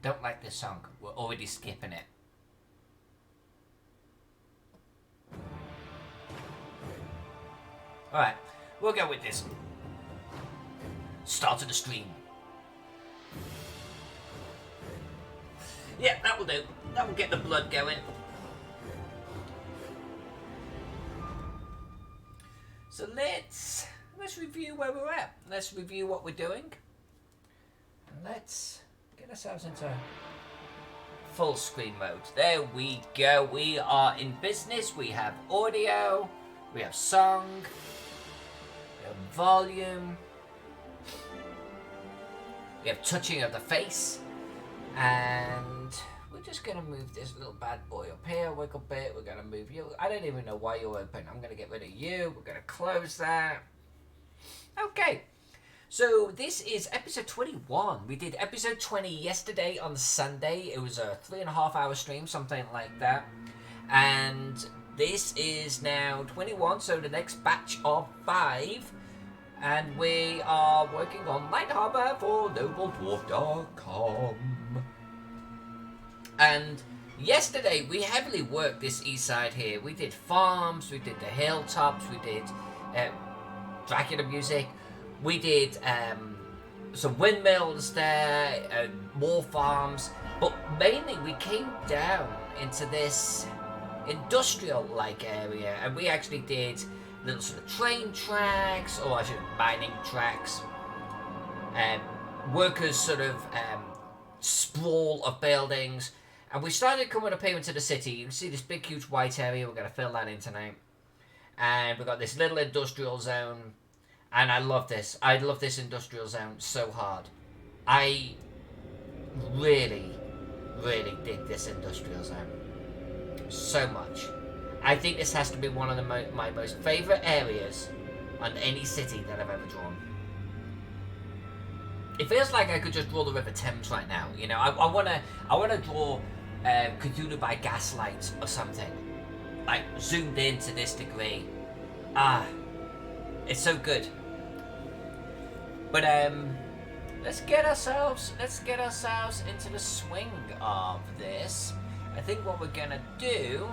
Don't like this song. We're already skipping it. Alright, we'll go with this. Start of the stream. Yeah, that will do. That will get the blood going. So let's review where we're at. Let's review what we're doing. And let's get ourselves into full screen mode. There we go. We are in business. We have audio. We have song. We have volume. We have touching of the face. And we're just going to move this little bad boy up here, wiggle bit. We're going to move you. I don't even know why you're open. I'm going to get rid of you. We're going to close that. Okay. So this is episode 21. We did episode 20 yesterday on Sunday. It was a 3.5 hour stream, something like that. And this is now 21, so the next batch of 5. And we are working on Lightharbor for nobledwarf.com. And yesterday we heavily worked this east side here. We did farms, we did the hilltops, we did Dracula music, we did some windmills there, more farms, but mainly we came down into this industrial-like area, and we actually did little sort of train tracks, or I should mining tracks, workers sort of sprawl of buildings. And we started coming up here into the city. You can see this big, huge white area. We're going to fill that in tonight. And we've got this little industrial zone. And I love this. I love this industrial zone so hard. I really, really dig this industrial zone. So much. I think this has to be one of my most favourite areas on any city that I've ever drawn. It feels like I could just draw the River Thames right now. You know, I wanna draw Cthulhu by Gaslight or something, like zoomed in to this degree. It's so good. But let's get ourselves into the swing of this. I think what we're gonna do.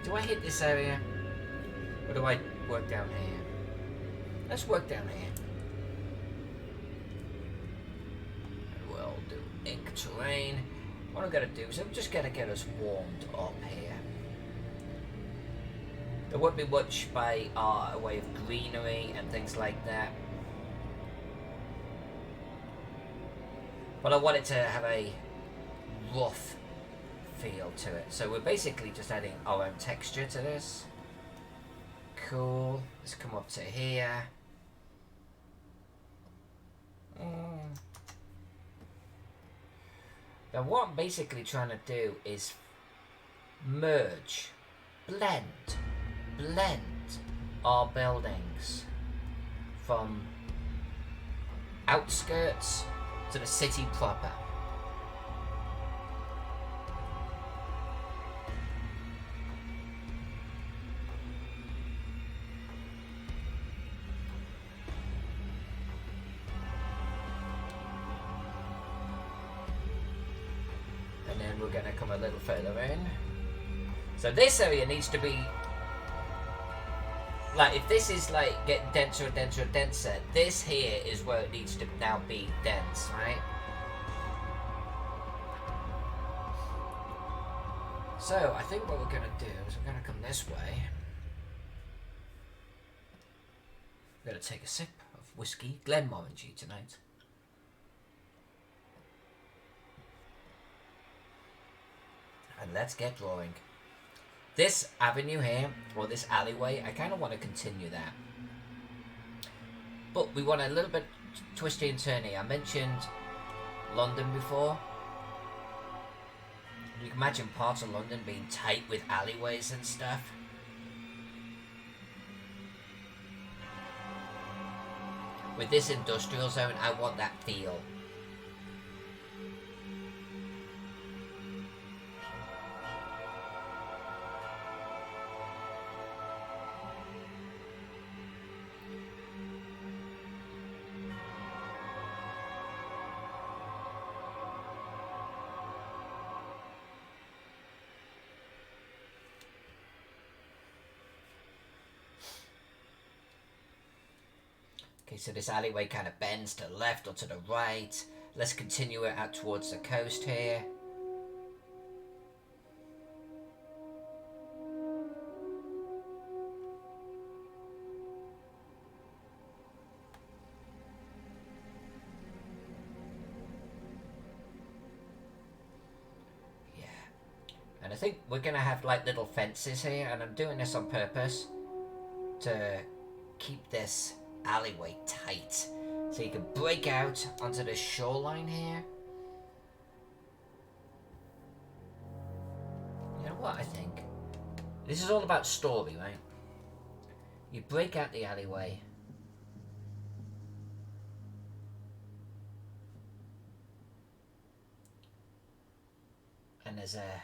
Do I hit this area, or do I work down here? Let's work down here. We'll do ink terrain. What I'm going to do is I'm just going to get us warmed up here. There won't be much by a way of greenery and things like that. But I want it to have a rough feel to it. So we're basically just adding our own texture to this. Cool. Let's come up to here. Now what I'm basically trying to do is merge, blend our buildings from outskirts to the city proper. We're going to come a little further in. So this area needs to be like, if this is like getting denser and denser and denser, this here is where it needs to now be dense, right? So I think what we're going to do is we're going to come this way. We're going to take a sip of whiskey, Glenmorangie tonight. And let's get drawing. This avenue here, or this alleyway, I kind of want to continue that. But we want a little bit twisty and turny. I mentioned London before. You can imagine parts of London being tight with alleyways and stuff. With this industrial zone, I want that feel. Okay, so this alleyway kind of bends to the left or to the right. Let's continue it out towards the coast here. Yeah. And I think we're going to have like little fences here, and I'm doing this on purpose to keep this alleyway tight. So you can break out onto the shoreline here. You know what I think? This is all about story, right? You break out the alleyway. And there's a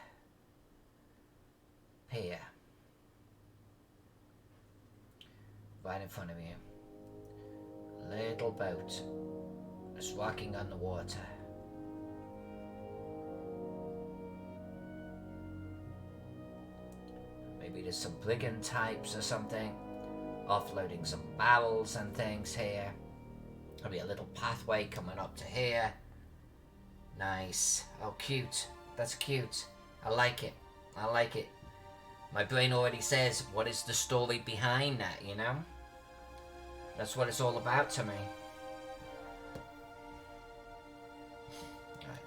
pier right in front of you. Little boat that's rocking on the water. Maybe there's some brigand types or something offloading some barrels and things here. There'll be a little pathway coming up to here. Nice. Oh, cute. That's cute. I like it. I like it. My brain already says, what is the story behind that, you know? That's what it's all about to me. Right.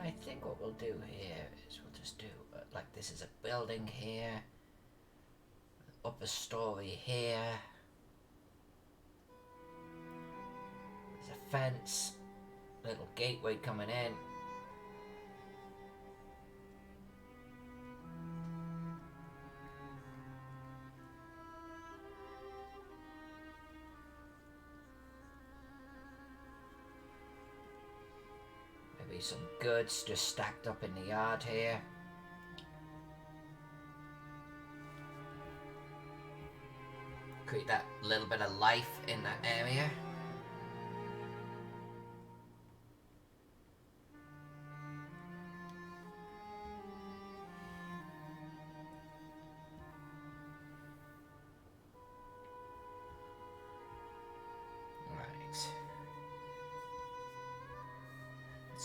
I think what we'll do here is we'll just do like this is a building here, upper story here, there's a fence, little gateway coming in. Some goods just stacked up in the yard here. Create that little bit of life in that area.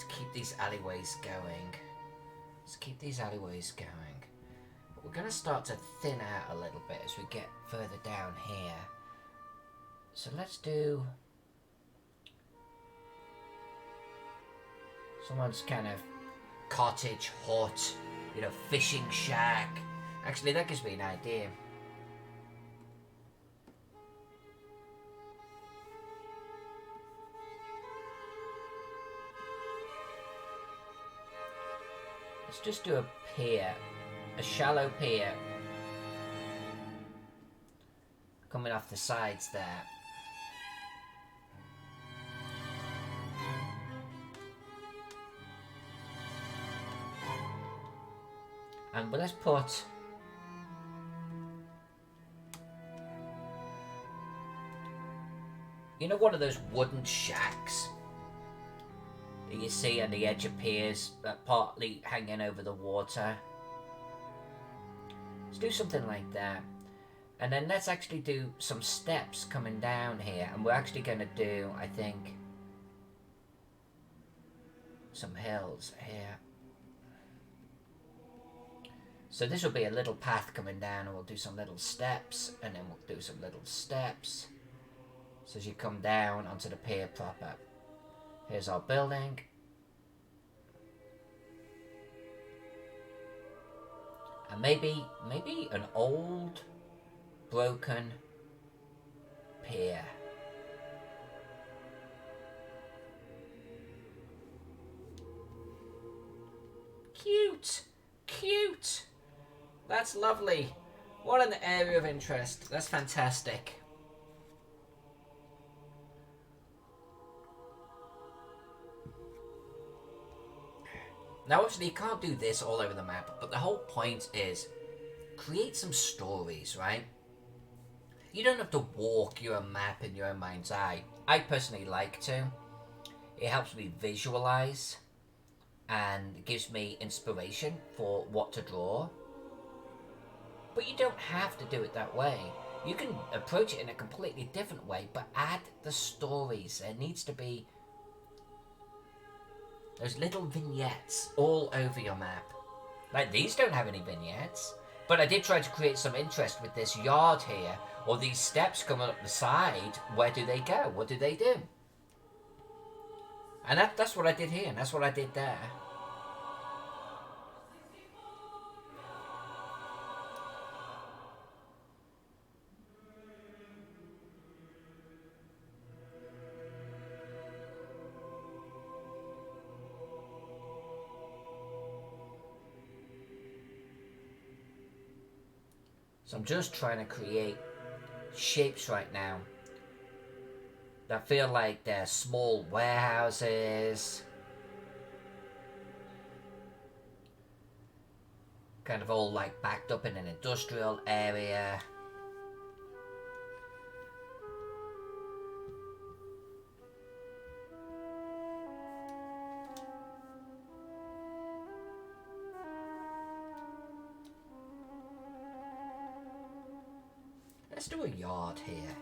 Keep these alleyways going. Let's keep these alleyways going. But we're going to start to thin out a little bit as we get further down here. So let's do someone's kind of cottage, hut, you know, fishing shack. Actually, that gives me an idea. Let's just do a pier, a shallow pier coming off the sides there. And let's put you know one of those wooden shacks that you see on the edge of piers that partly hanging over the water. Let's do something like that. And then let's actually do some steps coming down here. And we're actually going to do, I think, some hills here. So this will be a little path coming down, and we'll do some little steps, and then we'll do some little steps. So as you come down onto the pier proper. Here's our building. And maybe an old, broken pier. Cute! Cute! That's lovely. What an area of interest. That's fantastic. Now obviously you can't do this all over the map, but the whole point is create some stories, right? You don't have to walk your map in your own mind's eye. I personally like to. It helps me visualize and gives me inspiration for what to draw. But you don't have to do it that way. You can approach it in a completely different way, but add the stories. There needs to be those little vignettes all over your map. Like, these don't have any vignettes, but I did try to create some interest with this yard here, or these steps coming up the side. Where do they go? What do they do? And that's what I did here, and that's what I did there. So I'm just trying to create shapes right now that feel like they're small warehouses, kind of all like backed up in an industrial area. Let's do a yard here.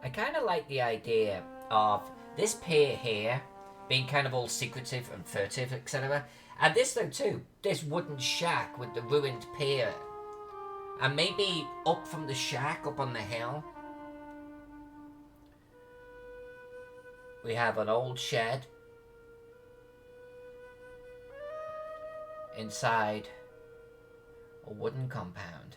I kind of like the idea of this pier here being kind of all secretive and furtive, etc. And this though too, this wooden shack with the ruined pier. And maybe up from the shack, up on the hill, we have an old shed inside a wooden compound.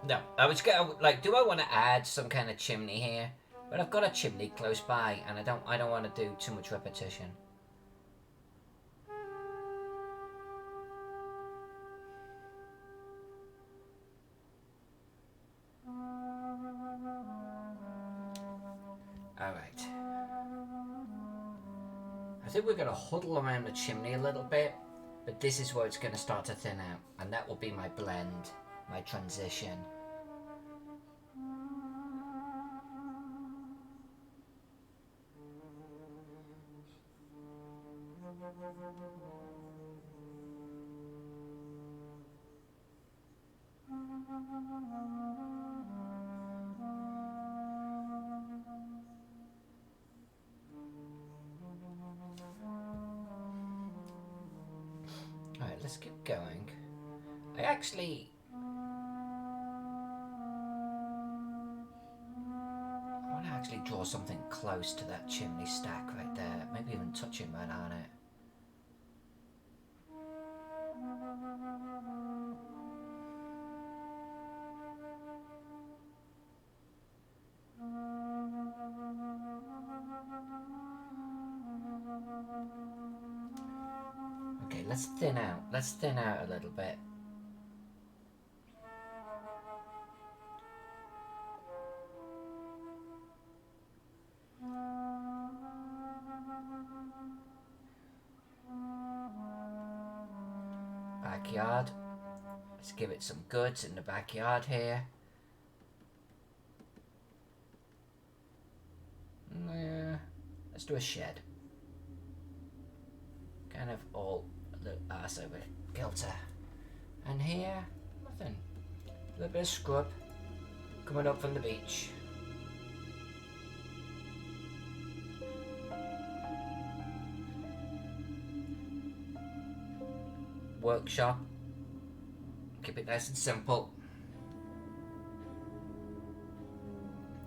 No, I was gonna like, do I want to add some kind of chimney here? But I've got a chimney close by, and I don't want to do too much repetition. Alright. I think we're going to huddle around the chimney a little bit, but this is where it's going to start to thin out, and that will be my blend, my transition. Alright, let's keep going. I actually... I want to actually draw something close to that chimney stack right there. Maybe even touching right on it. Okay, let's thin out. Let's thin out a little bit. Backyard. Let's give it some goods in the backyard here. Let's do a shed. Kind of all a little arse over kilter. And here, nothing. A little bit of scrub coming up from the beach. workshop. Keep it nice and simple.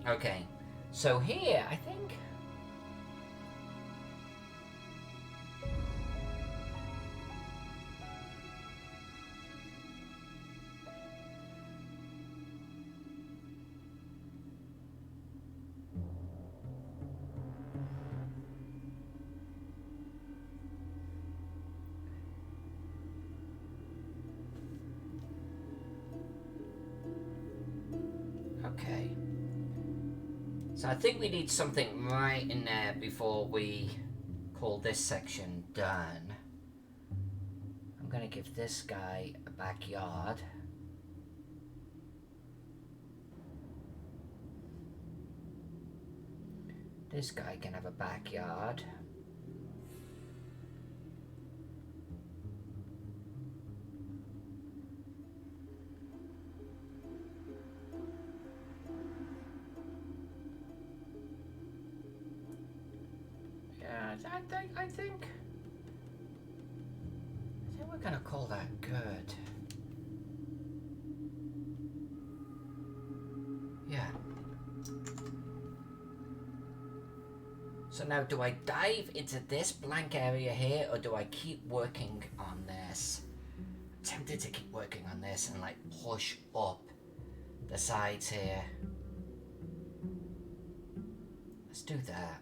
Okay, so here, I think... Okay. So I think we need something right in there before we call this section done. I'm gonna give this guy a backyard. This guy can have a backyard. Yeah, I think we're gonna call that good. Yeah. So now, do I dive into this blank area here, or do I keep working on this? I'm tempted to keep working on this and like push up the sides here. Let's do that.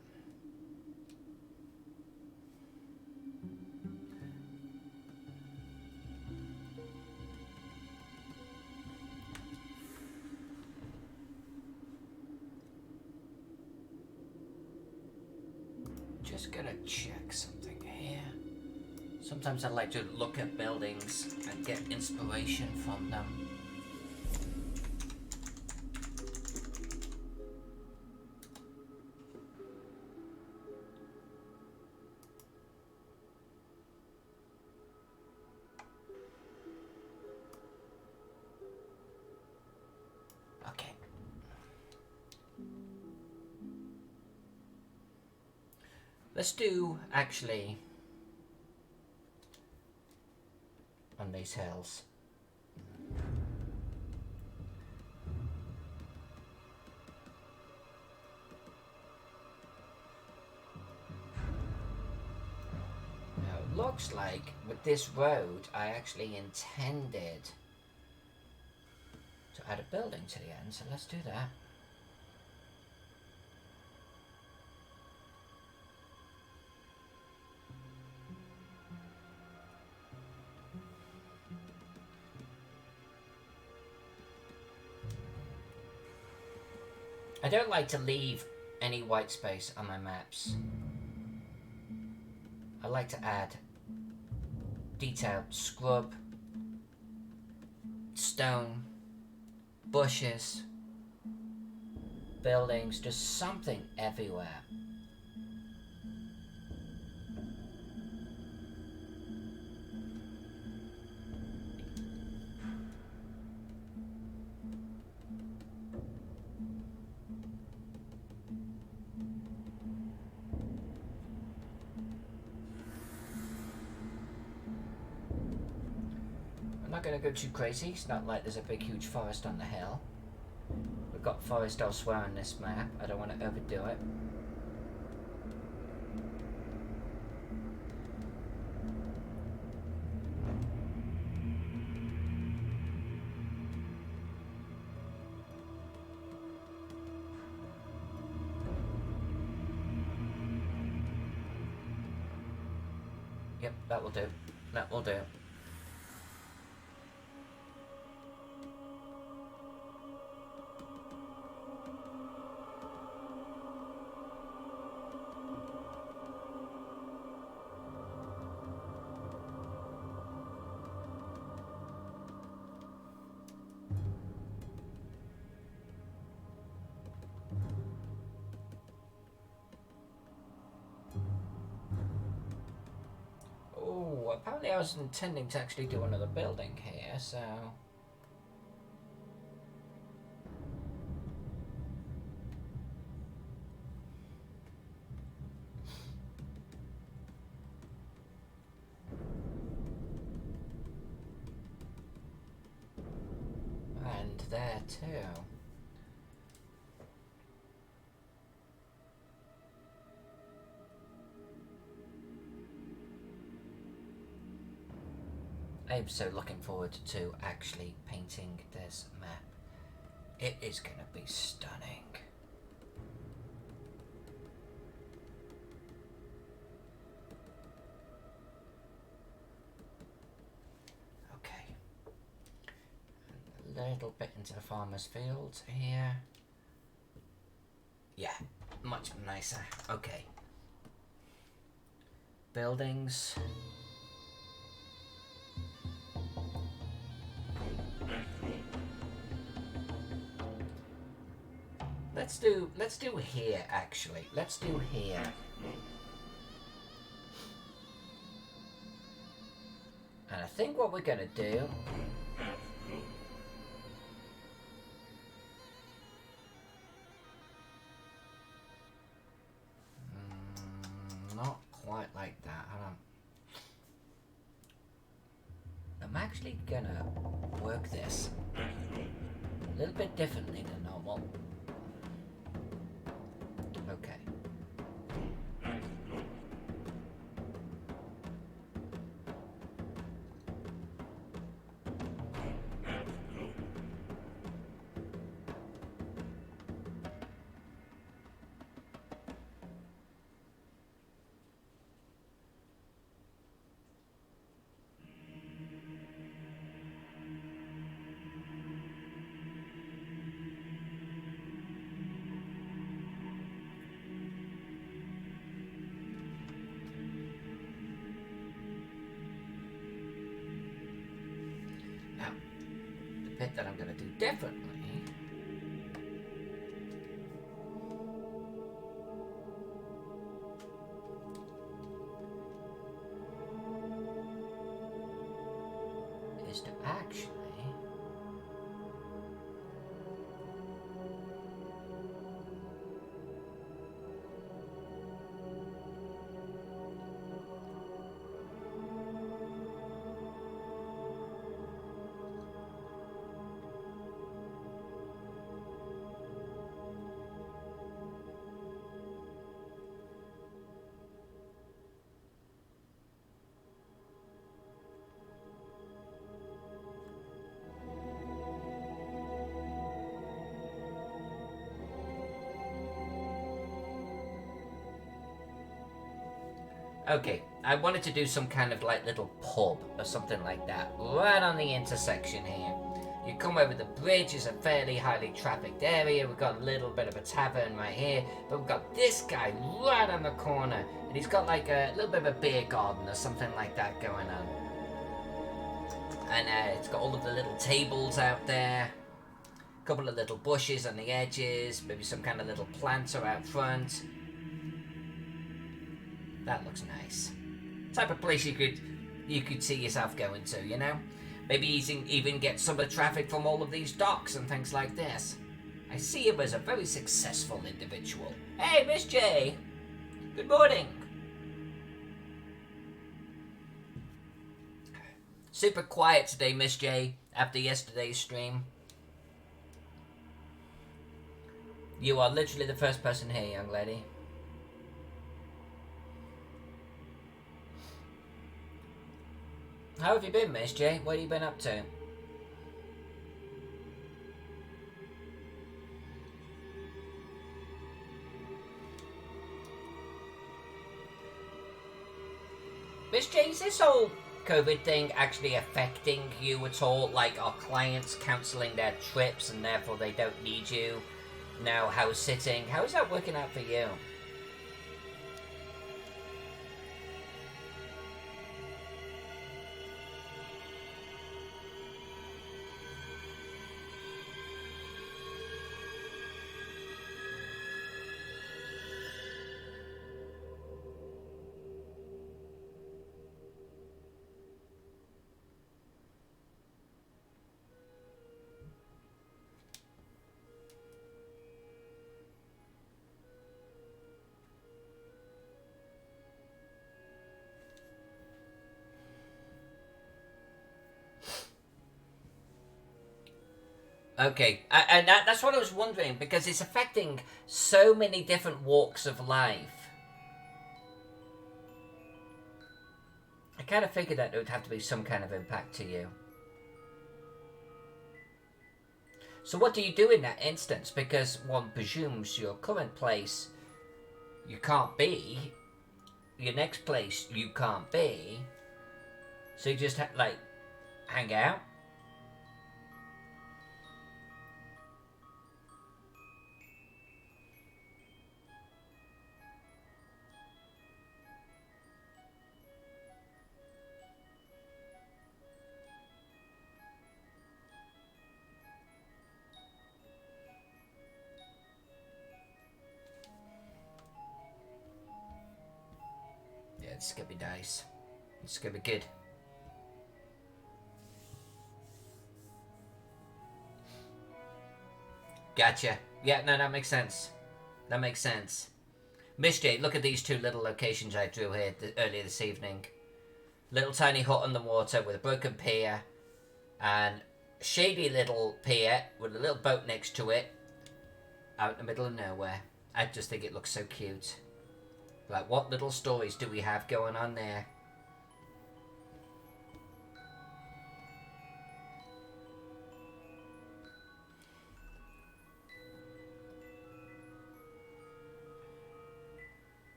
Just gonna check something here. Sometimes I like to look at buildings and get inspiration from them. Okay. Let's do, actually, on these hills. Now, it looks like with this road, I actually intended to add a building to the end, so let's do that. I don't like to leave any white space on my maps. I like to add detailed scrub, stone, bushes, buildings, just something everywhere. I'm not going to go too crazy. It's not like there's a big huge forest on the hill. We've got forest elsewhere on this map. I don't want to overdo it. Yep, that will do. That will do. Oh, apparently I was intending to actually do another building here, so... there too. I'm so looking forward to actually painting this map. It is going to be stunning. Okay. A little bit into the farmer's field here. Yeah, much nicer. Okay. Buildings. Let's do here actually. Let's do here. And I think what we're gonna do not quite like that. Hold on. I'm actually gonna work this a little bit differently than normal. Okay. Now, the bit that I'm gonna do differently is to actually okay, I wanted to do some kind of like little pub or something like that, right on the intersection here. You come over the bridge, it's a fairly highly trafficked area, we've got a little bit of a tavern right here, but we've got this guy right on the corner, and he's got like a little bit of a beer garden or something like that going on. And it's got all of the little tables out there, a couple of little bushes on the edges, maybe some kind of little planter out front. That looks nice. Type of place you could see yourself going to, you know? Maybe even get some of the traffic from all of these docks and things like this. I see him as a very successful individual. Hey, Miss J! Good morning! Super quiet today, Miss J, after yesterday's stream. You are literally the first person here, young lady. How have you been, Miss J? What have you been up to? Miss J, is this whole COVID thing actually affecting you at all? Like, are clients cancelling their trips and therefore they don't need you now house sitting? How is that working out for you? Okay, and that's what I was wondering, because it's affecting so many different walks of life. I kind of figured that there would have to be some kind of impact to you. So what do you do in that instance? Because one presumes your current place you can't be, your next place you can't be, so you just like hang out? Yeah, it's gonna be nice. It's gonna be good. Gotcha. Yeah, no, that makes sense. That makes sense. Miss J, look at these two little locations I drew here earlier this evening. Little tiny hut on the water with a broken pier, and shady little pier with a little boat next to it, out in the middle of nowhere. I just think it looks so cute. Like, what little stories do we have going on there?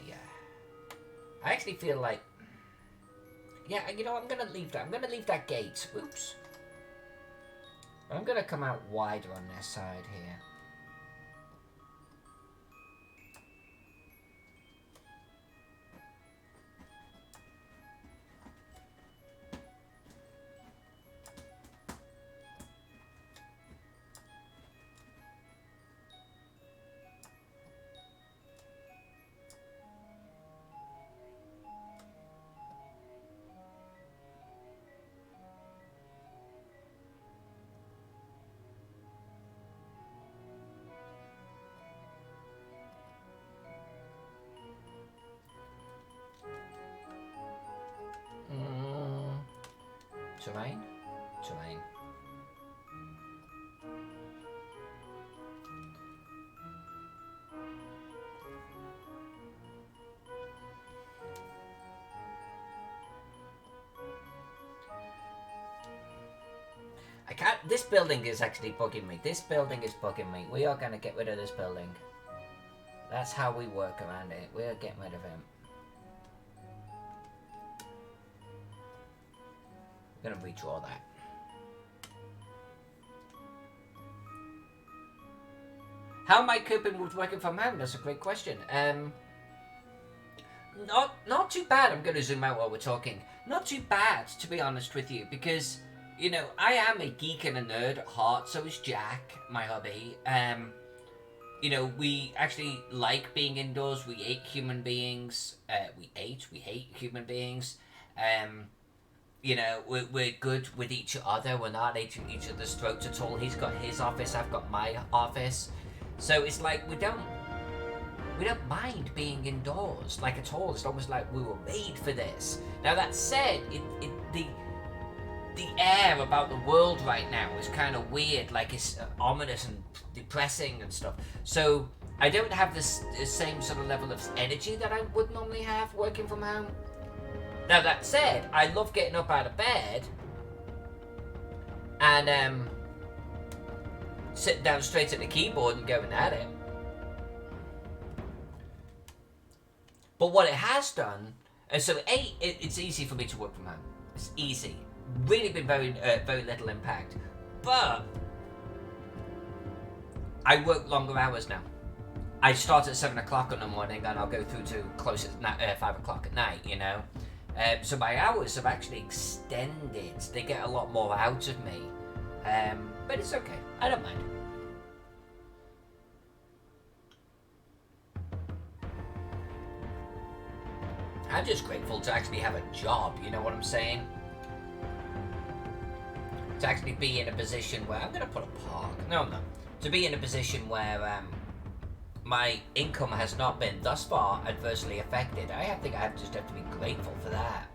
Yeah. I actually feel like, yeah, you know, I'm gonna leave that. I'm gonna leave that gate. Oops. I'm gonna come out wider on this side here. Terrain? Terrain. I can't. This building is actually bugging me. This building is bugging me. We are going to get rid of this building. That's how we work around it. We are getting rid of him. I'm going to redraw that. How am I coping with working from home? That's a great question. Not too bad. I'm going to zoom out while we're talking. Not too bad, to be honest with you, because, you know, I am a geek and a nerd at heart. So is Jack, my hubby. You know, we actually like being indoors. We hate human beings. We hate human beings. You know, we're good with each other. We're not at each other's throats at all. He's got his office. I've got my office. So it's like we don't mind being indoors, like, at all. It's almost like we were made for this. Now, that said, the air about the world right now is kind of weird, like it's ominous and depressing and stuff. So I don't have the same sort of level of energy that I would normally have working from home. Now, that said, I love getting up out of bed and sitting down straight at the keyboard and going at it. But what it has done, so it's easy for me to work from home. It's easy. Really been very little impact. But I work longer hours now. I start at 7 o'clock in the morning and I'll go through to close at 5 o'clock at night, you know. So my hours have actually extended. They get a lot more out of me. But it's okay. I don't mind. I'm just grateful to actually have a job, you know what I'm saying? To actually be in a position where, I'm going to put a park. No. To be in a position where my income has not been, thus far, adversely affected. I think I just have to be grateful for that.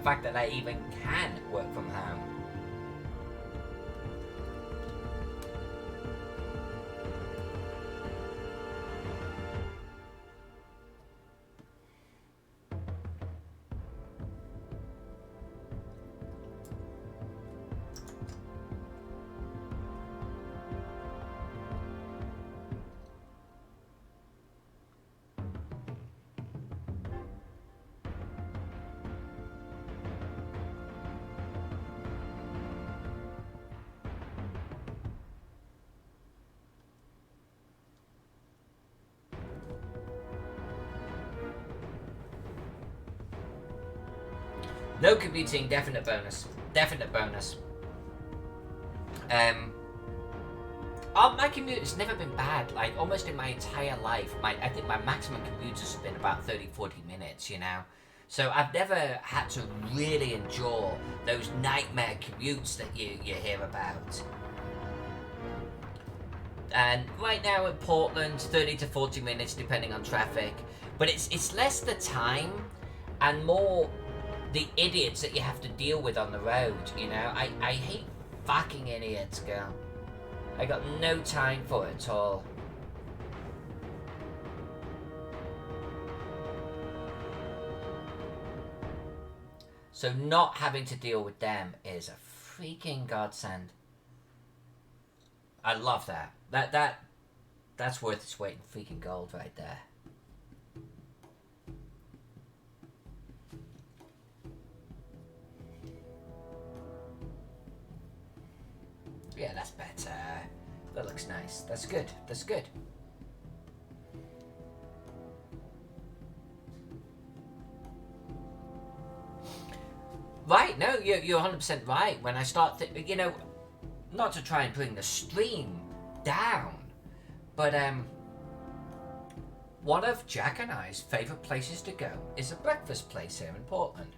The fact that I even can work from home. No commuting, definite bonus. Definite bonus. My commute has never been bad. Like, almost in my entire life, I think my maximum commute has been about 30, 40 minutes, you know? So I've never had to really endure those nightmare commutes that you hear about. And right now in Portland, 30 to 40 minutes depending on traffic. But it's less the time and more the idiots that you have to deal with on the road, you know? I hate fucking idiots, girl. I got no time for it at all. So not having to deal with them is a freaking godsend. I love that. That's worth its weight in freaking gold right there. Yeah, that's better. That looks nice. That's good. That's good. Right, no, you're 100% right. When I start, you know, not to try and bring the stream down, but one of Jack and I's favourite places to go is a breakfast place here in Portland,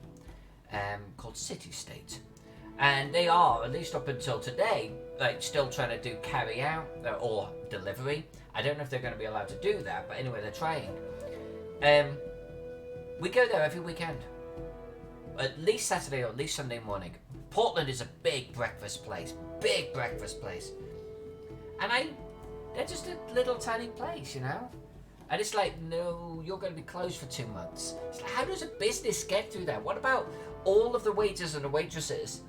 called City State. And they are, at least up until today, like still trying to do carry out or delivery. I don't know if they're going to be allowed to do that, but anyway, they're trying. We go there every weekend, at least Saturday or at least Sunday morning. Portland is a big breakfast place, and they're just a little tiny place, you know. And it's like, no, you're going to be closed for 2 months. It's like, how does a business get through that? What about all of the waiters and the waitresses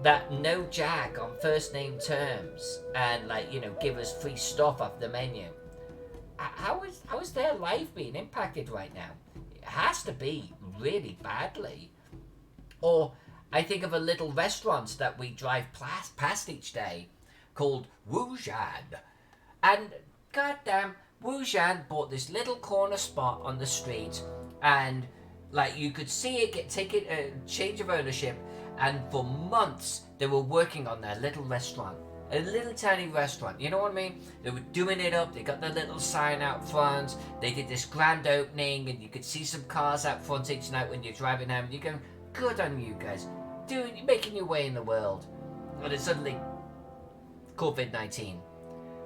that know Jack on first name terms and, like, you know, give us free stuff off the menu? How is their life being impacted right now? It has to be really badly. Or I think of a little restaurant that we drive past each day called Wujan. And goddamn, Wujan bought this little corner spot on the street, and like you could see it take a change of ownership, and for months they were working on their little restaurant, a little tiny restaurant, you know what I mean? They were doing it up, they got their little sign out front, they did this grand opening, and you could see some cars out front each night when you're driving home, and you're going, good on you guys, you're making your way in the world. And then suddenly, COVID-19.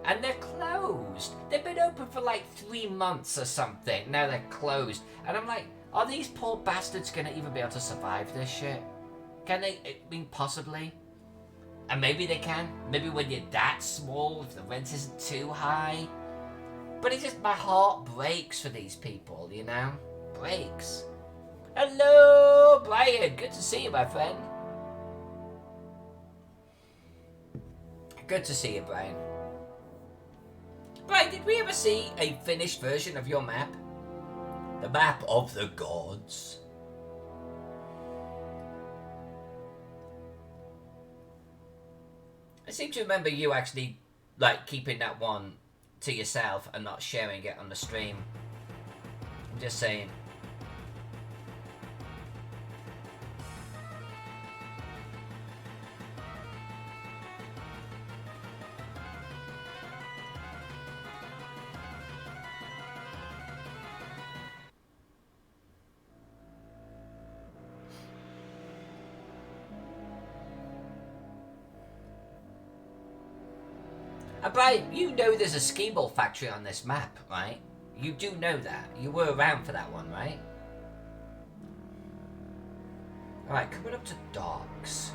And they're closed. They've been open for like 3 months or something. Now they're closed. And I'm like, are these poor bastards going to even be able to survive this shit? Can they? I mean, possibly. And maybe they can. Maybe when you're that small, if the rent isn't too high. But it's just, my heart breaks for these people, you know? Breaks. Hello, Brian. Good to see you, my friend. Good to see you, Brian. Right, did we ever see a finished version of your map? The map of the gods. I seem to remember you actually, like, keeping that one to yourself and not sharing it on the stream. I'm just saying. Brian, you know there's a skee ball factory on this map, right? You do know that. You were around for that one, right? Alright, coming up to docks.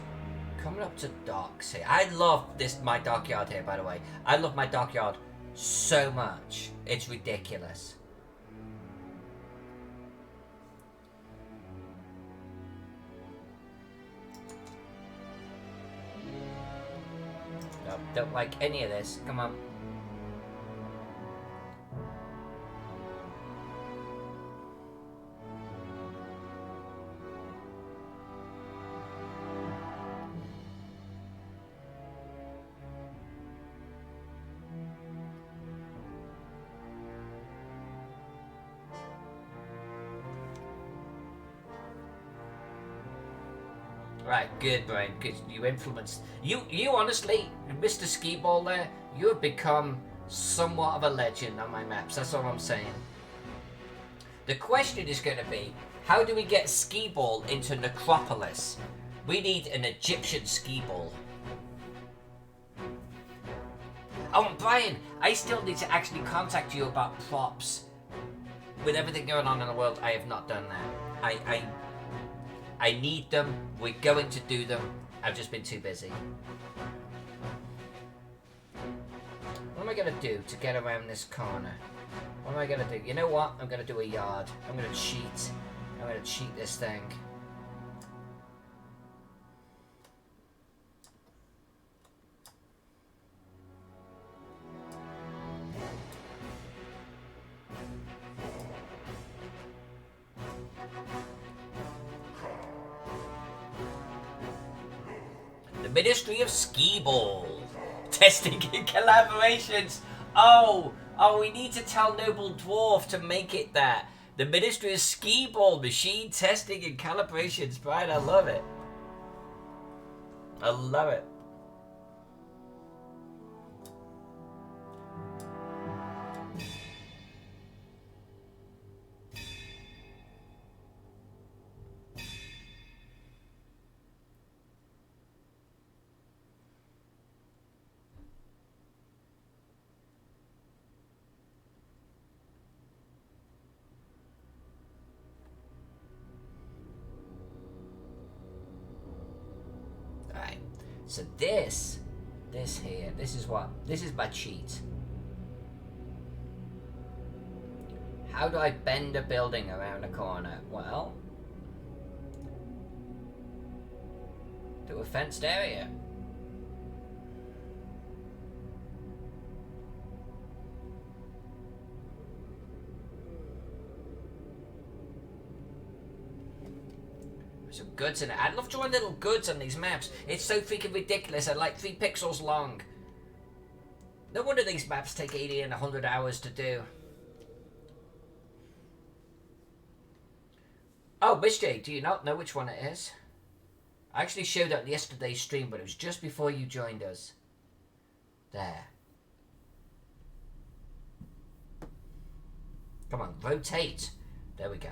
Coming up to docks here. I love my dockyard here, by the way. I love my dockyard so much. It's ridiculous. No, don't like any of this. Come on. Right, good, Brian. Good. You influenced. You honestly, Mr. Ski Ball there, you have become somewhat of a legend on my maps. That's all I'm saying. The question is going to be, how do we get Ski Ball into Necropolis? We need an Egyptian Ski Ball. Oh, and Brian, I still need to actually contact you about props. With everything going on in the world, I have not done that. I need them. We're going to do them. I've just been too busy. What am I going to do to get around this corner? What am I going to do? You know what? I'm going to do a yard. I'm going to cheat. I'm going to cheat this thing. Ministry of Ski Ball. Testing and collaborations. Oh, we need to tell Noble Dwarf to make it that. The Ministry of Ski Ball, machine testing and calibrations. Brian, I love it. I love it. So this here, this is my cheat. How do I bend a building around a corner? Well, do a fenced area. Some goods in it. I love drawing little goods on these maps. It's so freaking ridiculous. They're like 3 pixels long. No wonder these maps take 80 and 100 hours to do. Oh, Miss J, do you not know which one it is? I actually showed it on yesterday's stream, but it was just before you joined us. There. Come on, rotate. There we go.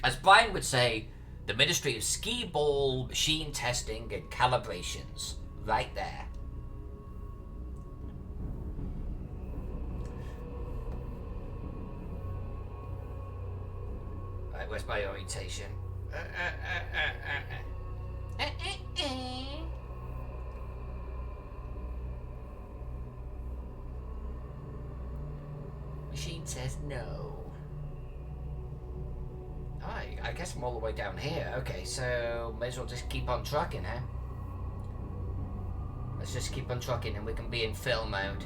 As Brian would say, the Ministry of Ski Ball machine testing and calibrations. Right there. Right, where's my orientation? Machine says no. I guess I'm all the way down here. Okay, so may as well just keep on trucking, huh? Let's just keep on trucking and we can be in fill mode.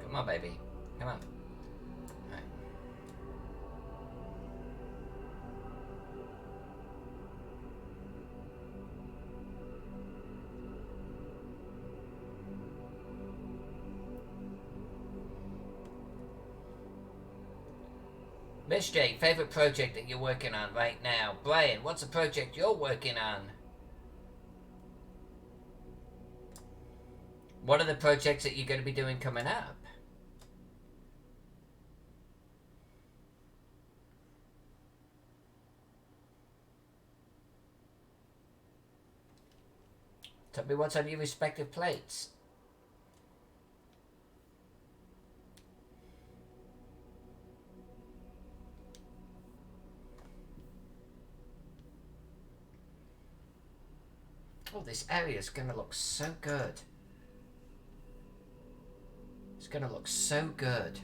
Come on, baby. Come on. All right. Miss J, favorite project that you're working on right now? Brian, what's a project you're working on? What are the projects that you're going to be doing coming up? Tell me what's on your respective plates. Oh, this area is going to look so good. It's going to look so good.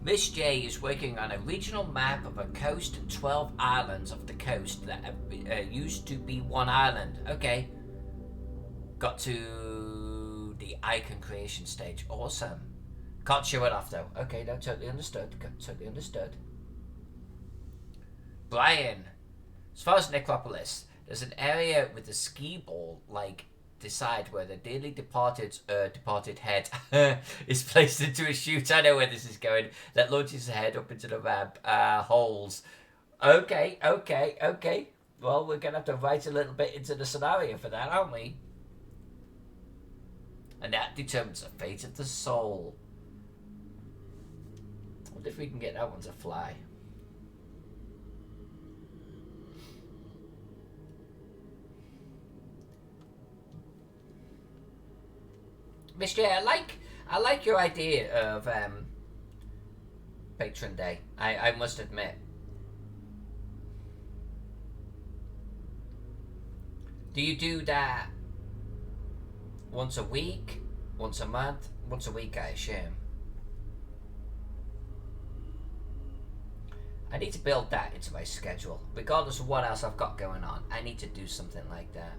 Miss J is working on a regional map of a coast and 12 islands of the coast that used to be one island. Okay. Got to the icon creation stage. Awesome. Can't show it off though. Okay, no, totally understood. Totally understood. Brian, as far as Necropolis, there's an area with a ski ball, like, decide where the dearly departed head is placed into a chute. I know where this is going. That launches the head up into the ramp holes. Okay. Well, we're gonna have to write a little bit into the scenario for that, aren't we? And that determines the fate of the soul. I wonder if we can get that one to fly. Miss J, I like your idea of Patron Day. I must admit. Do you do that once a week, once a month, once a week? I assume. I need to build that into my schedule, regardless of what else I've got going on. I need to do something like that.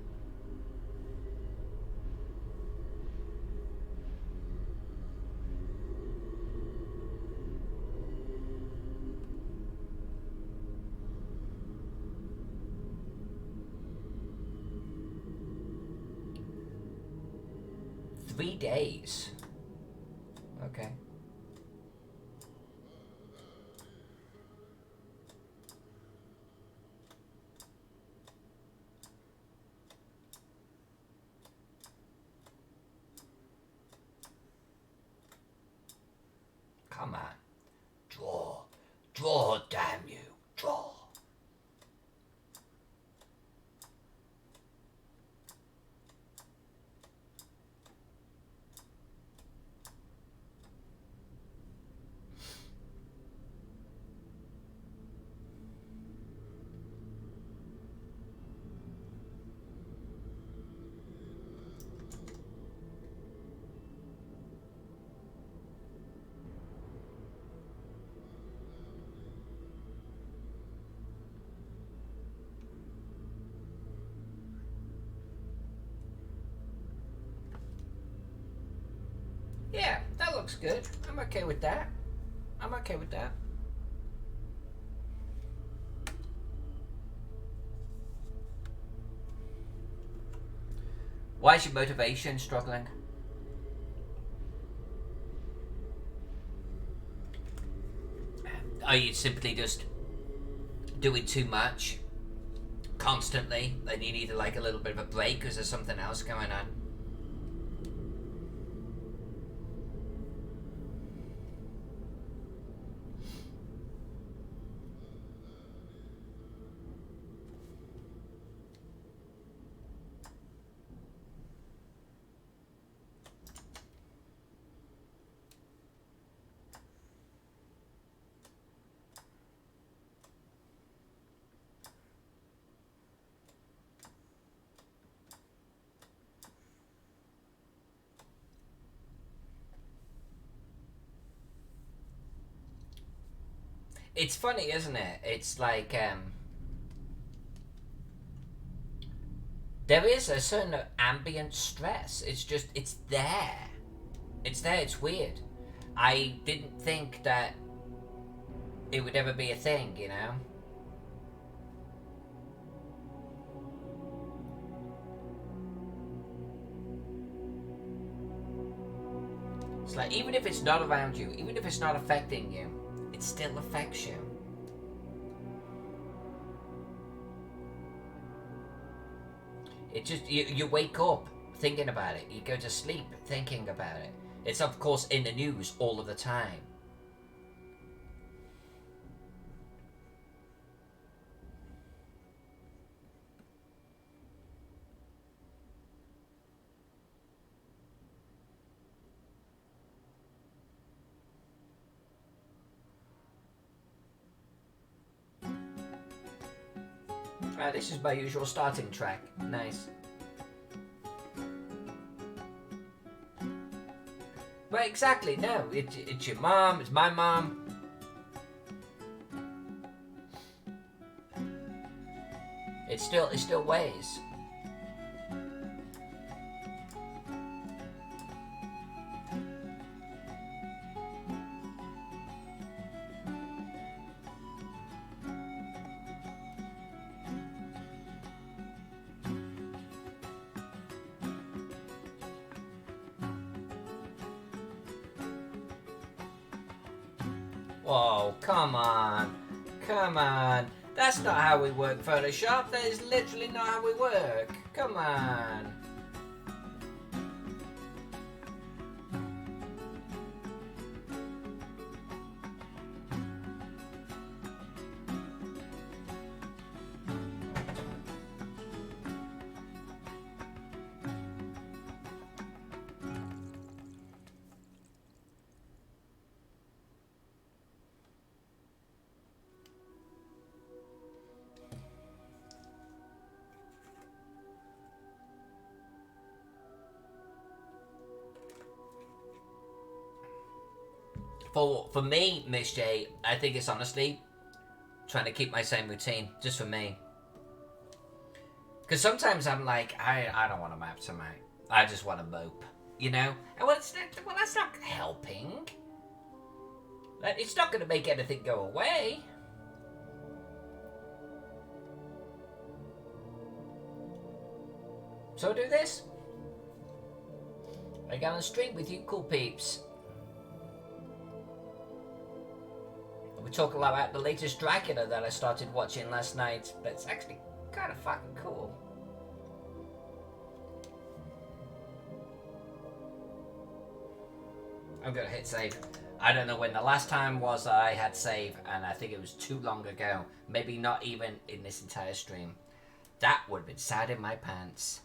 $3 days. Okay. Come on. Draw. Draw, damn you. Draw. Yeah, that looks good. I'm okay with that. I'm okay with that. Why is your motivation struggling? Are you simply just doing too much constantly and you need like a little bit of a break because there's something else going on? It's funny, isn't it? It's like there is a certain ambient stress. It's just it's there. It's there. It's weird. I didn't think that it would ever be a thing, you know. It's like even if it's not around you, even if it's not affecting you, it still affects you. It just you wake up thinking about it. You go to sleep thinking about it. It's of course in the news all of the time. This is my usual starting track. Nice. But exactly, no. It's your mom, it's my mom. It still weighs. Whoa, come on. Come on. That's not how we work Photoshop. That is literally not how we work. Come on. For me, Miss J, I think it's honestly trying to keep my same routine, just for me. Because sometimes I'm like, I don't want to map tonight. I just want to mope, you know? And well, that's not helping. It's not going to make anything go away. So I do this. I get on the street with you cool peeps. We talk a lot about the latest Dracula that I started watching last night, but it's actually kind of fucking cool. I'm gonna hit save. I don't know when the last time was I had save, and I think it was too long ago. Maybe not even in this entire stream. That would have been sad in my pants.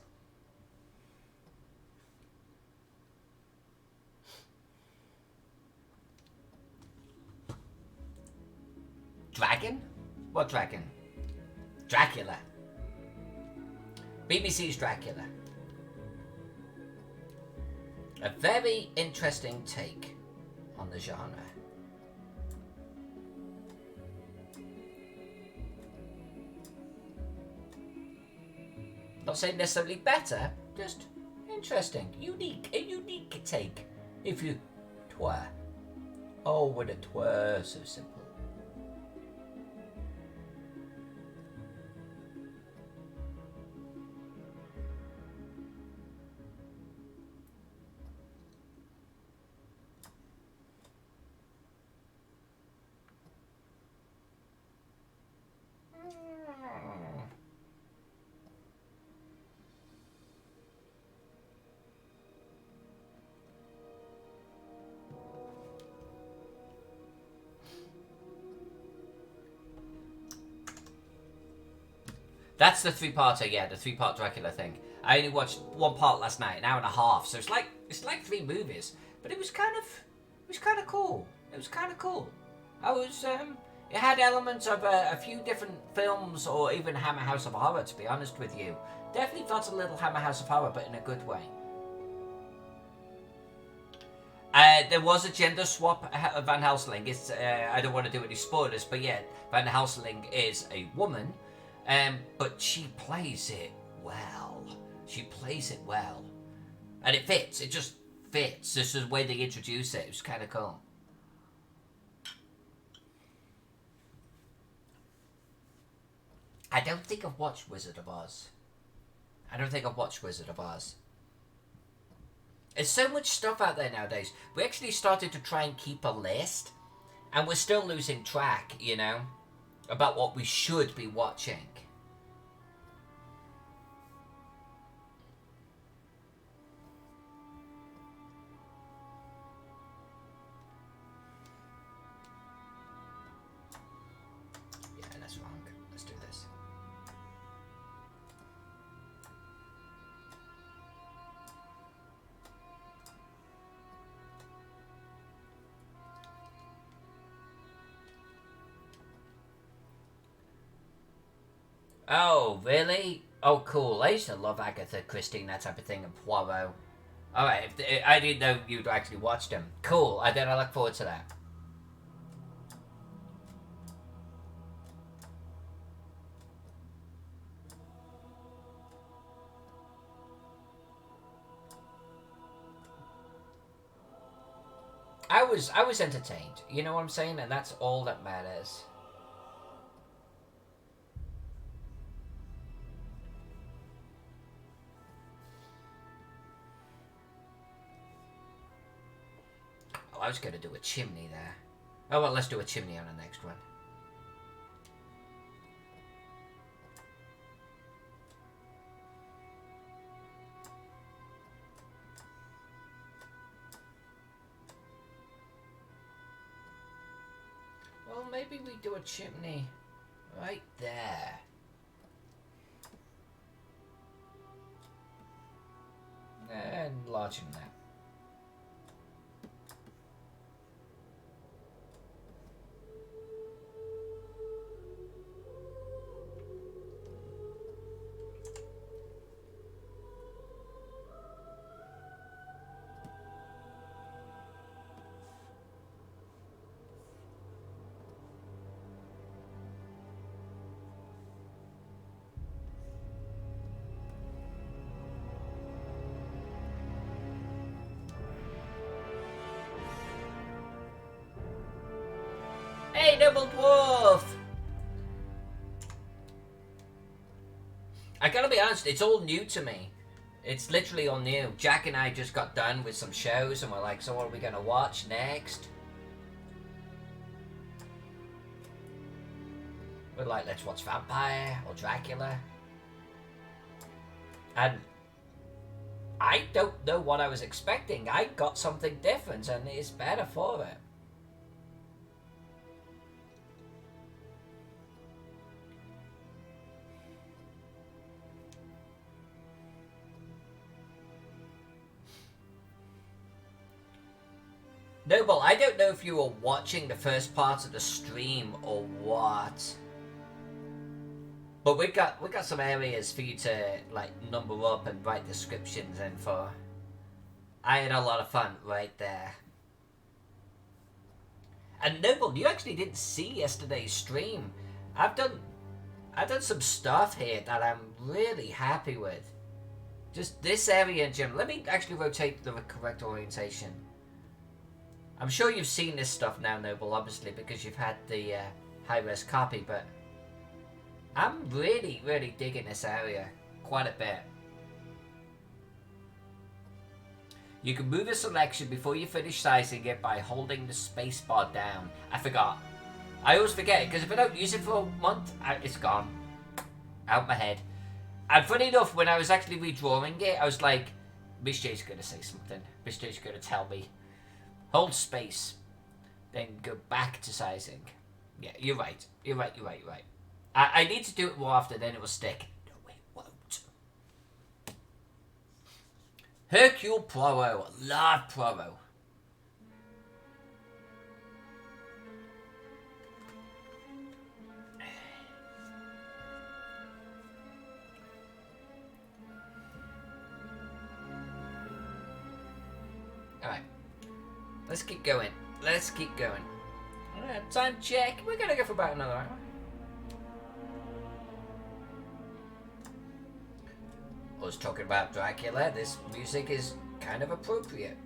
Dragon? What dragon? Dracula. BBC's Dracula. A very interesting take on the genre. Not saying necessarily better, just interesting. Unique. A unique take, if you twere. Oh, would it were so simple. That's the three-parter, yeah, the three-part Dracula thing. I only watched one part last night, an hour and a half, so it's like 3 movies. But it was kind of cool. It was kind of cool. It had elements of a few different films, or even Hammer House of Horror, to be honest with you. Definitely felt a little Hammer House of Horror, but in a good way. There was a gender swap. Van Helsing. It's I don't want to do any spoilers, but yeah, Van Helsing is a woman, but she plays it well. She plays it well, and it fits. It just fits. This is the way they introduce it. It was kind of cool. I don't think I've watched Wizard of Oz. I don't think I've watched Wizard of Oz. There's so much stuff out there nowadays. We actually started to try and keep a list, and we're still losing track, you know, about what we should be watching. Yeah, that's wrong. Let's do this. Oh, really? Oh, cool. I used to love Agatha Christie, that type of thing, and Poirot. Alright, I didn't know you'd actually watched them. Cool, I look forward to that. I was entertained. You know what I'm saying? And that's all that matters. Oh, I was going to do a chimney there. Oh, well, let's do a chimney on the next one. Well, maybe we do a chimney right there. And larger than that. Hey, Double Dwarf! I gotta be honest, it's all new to me. It's literally all new. Jack and I just got done with some shows and we're like, so what are we gonna watch next? We're like, let's watch Vampire or Dracula. And I don't know what I was expecting. I got something different and it's better for it. Noble, I don't know if you were watching the first part of the stream or what. But we got some areas for you to like number up and write descriptions in for. I had a lot of fun right there. And Noble, you actually didn't see yesterday's stream. I've done some stuff here that I'm really happy with. Just this area, Jim. Let me actually rotate the correct orientation. I'm sure you've seen this stuff now, Noble, obviously, because you've had the high-res copy, but I'm really, really digging this area quite a bit. You can move a selection before you finish sizing it by holding the spacebar down. I forgot. I always forget it, because if I don't use it for a month, it's gone. Out my head. And funny enough, when I was actually redrawing it, I was like, Miss J's going to say something. Miss J's going to tell me. Hold space, then go back to sizing. Yeah, you're right. You're right. I need to do it more often, then it will stick. No, it won't. Hercule Poirot. Love Poirot. Alright. Let's keep going. Let's keep going. Time check. We're gonna go for about another hour. I was talking about Dracula. This music is kind of appropriate.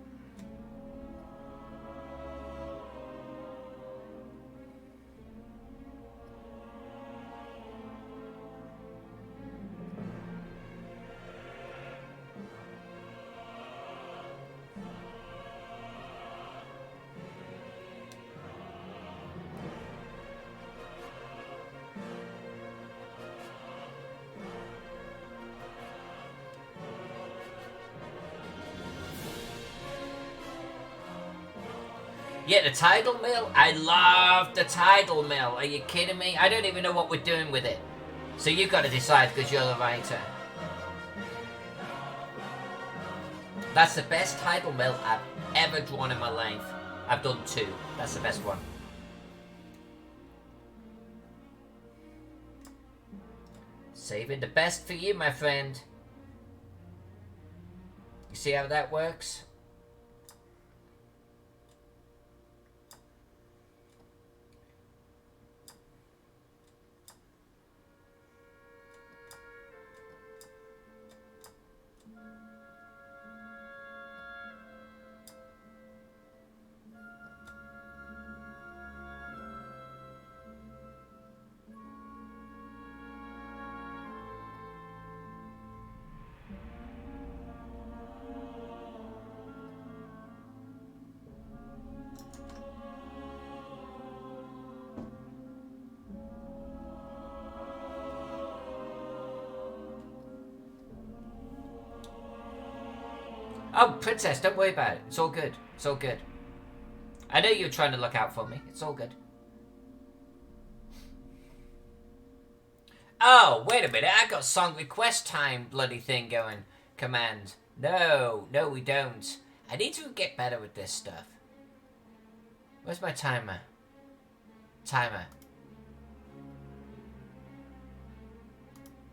Yeah, the tidal mill. I love the tidal mill. Are you kidding me? I don't even know what we're doing with it. So you've got to decide because you're the writer. That's the best tidal mill I've ever drawn in my life. I've done 2. That's the best one. Saving the best for you, my friend. You see how that works? Oh, Princess, don't worry about it. It's all good. It's all good. I know you're trying to look out for me. It's all good. Oh, wait a minute. I got song request time bloody thing going. Command. No, we don't. I need to get better with this stuff. Where's my timer? Timer.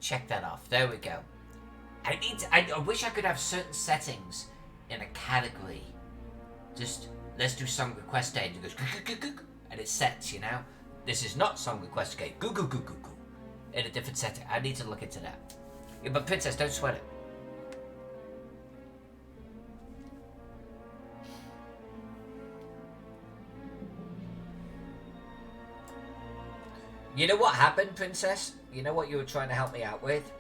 Check that off. There we go. I wish I could have certain settings in a category. Just, let's do song request day. And it goes, and it sets, you know? This is not song request day. In a different setting. I need to look into that. Yeah, but Princess, don't sweat it. You know what happened, Princess? You know what you were trying to help me out with?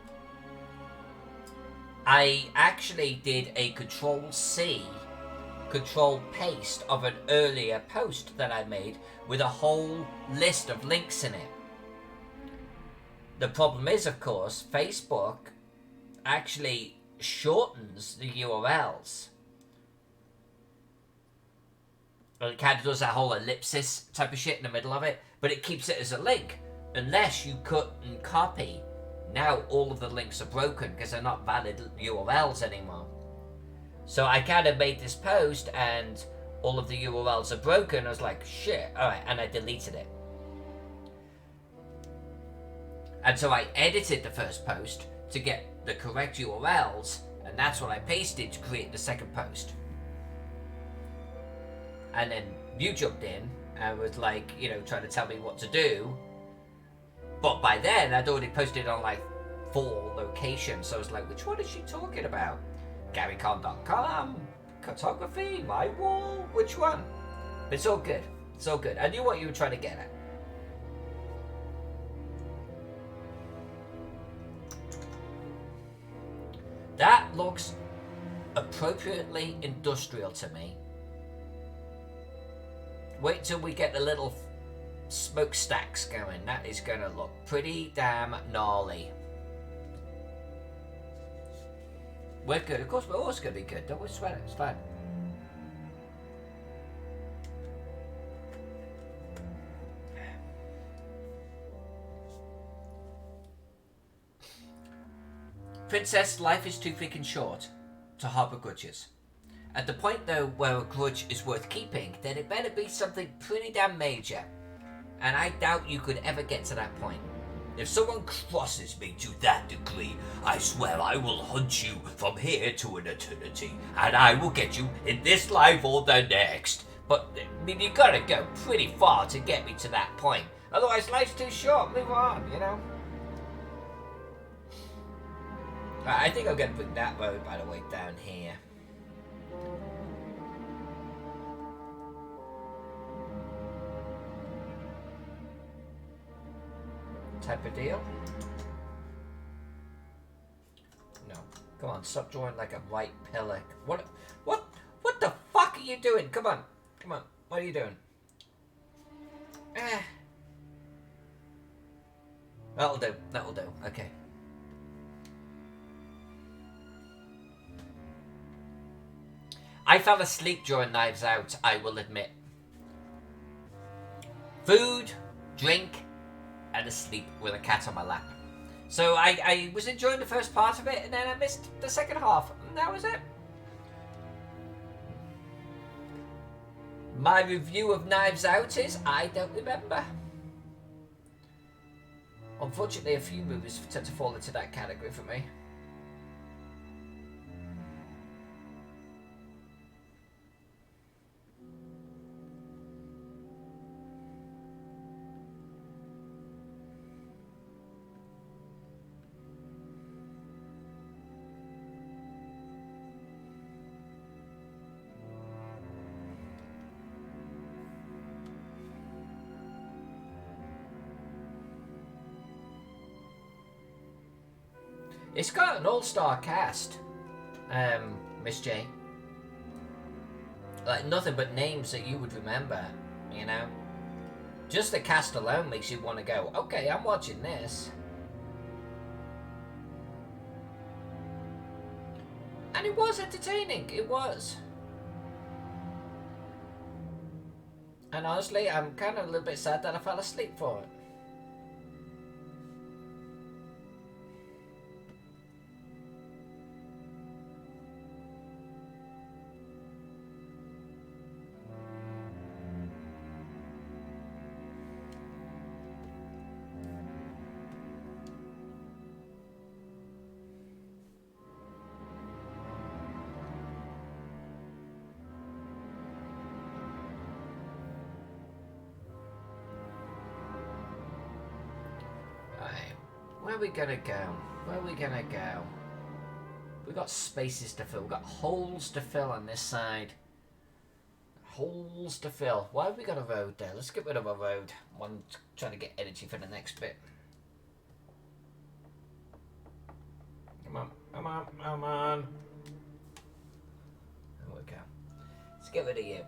I actually did a Control-C, Control-Paste of an earlier post that I made with a whole list of links in it. The problem is, of course, Facebook actually shortens the URLs. It kind of does that whole ellipsis type of shit in the middle of it, but it keeps it as a link. Unless you cut and copy, now all of the links are broken because they're not valid URLs anymore. So I kind of made this post and all of the URLs are broken. I was like, shit, alright, and I deleted it. And so I edited the first post to get the correct URLs, and that's what I pasted to create the second post. And then you jumped in and was like, you know, trying to tell me what to do. But by then, I'd already posted on like 4 locations. So I was like, which one is she talking about? GaryCon.com? Cartography? My wall? Which one? But it's all good. It's all good. I knew what you were trying to get at. That looks appropriately industrial to me. Wait till we get the little smokestacks going. That is going to look pretty damn gnarly. We're good. Of course, we're always going to be good. Don't sweat it. It's fine. Princess, life is too freaking short to harbour grudges. At the point, though, where a grudge is worth keeping, then it better be something pretty damn major. And I doubt you could ever get to that point. If someone crosses me to that degree, I swear I will hunt you from here to an eternity, and I will get you in this life or the next. But, I mean, you gotta go pretty far to get me to that point. Otherwise, life's too short. Move on, you know? I think I'm gonna put that road, by the way, down here. Type of deal? No. Come on, stop drawing like a right pillar. What the fuck are you doing? Come on. Come on. What are you doing? That'll do. That'll do. Okay. I fell asleep during Knives Out, I will admit. Food, drink, and asleep with a cat on my lap. So I was enjoying the first part of it, and then I missed the second half. And that was it. My review of Knives Out is, I don't remember. Unfortunately, a few movies tend to fall into that category for me. It's got an all-star cast, Miss J. Like, nothing but names that you would remember, you know? Just the cast alone makes you want to go, okay, I'm watching this. And it was entertaining, it was. And honestly, I'm kind of a little bit sad that I fell asleep for it. Where are we gonna go? Where are we gonna go? We've got spaces to fill. We've got holes to fill on this side. Holes to fill. Why have we got a road there? Let's get rid of a road. I'm trying to get energy for the next bit. Come on, come on, come on. There we go. Let's get rid of you.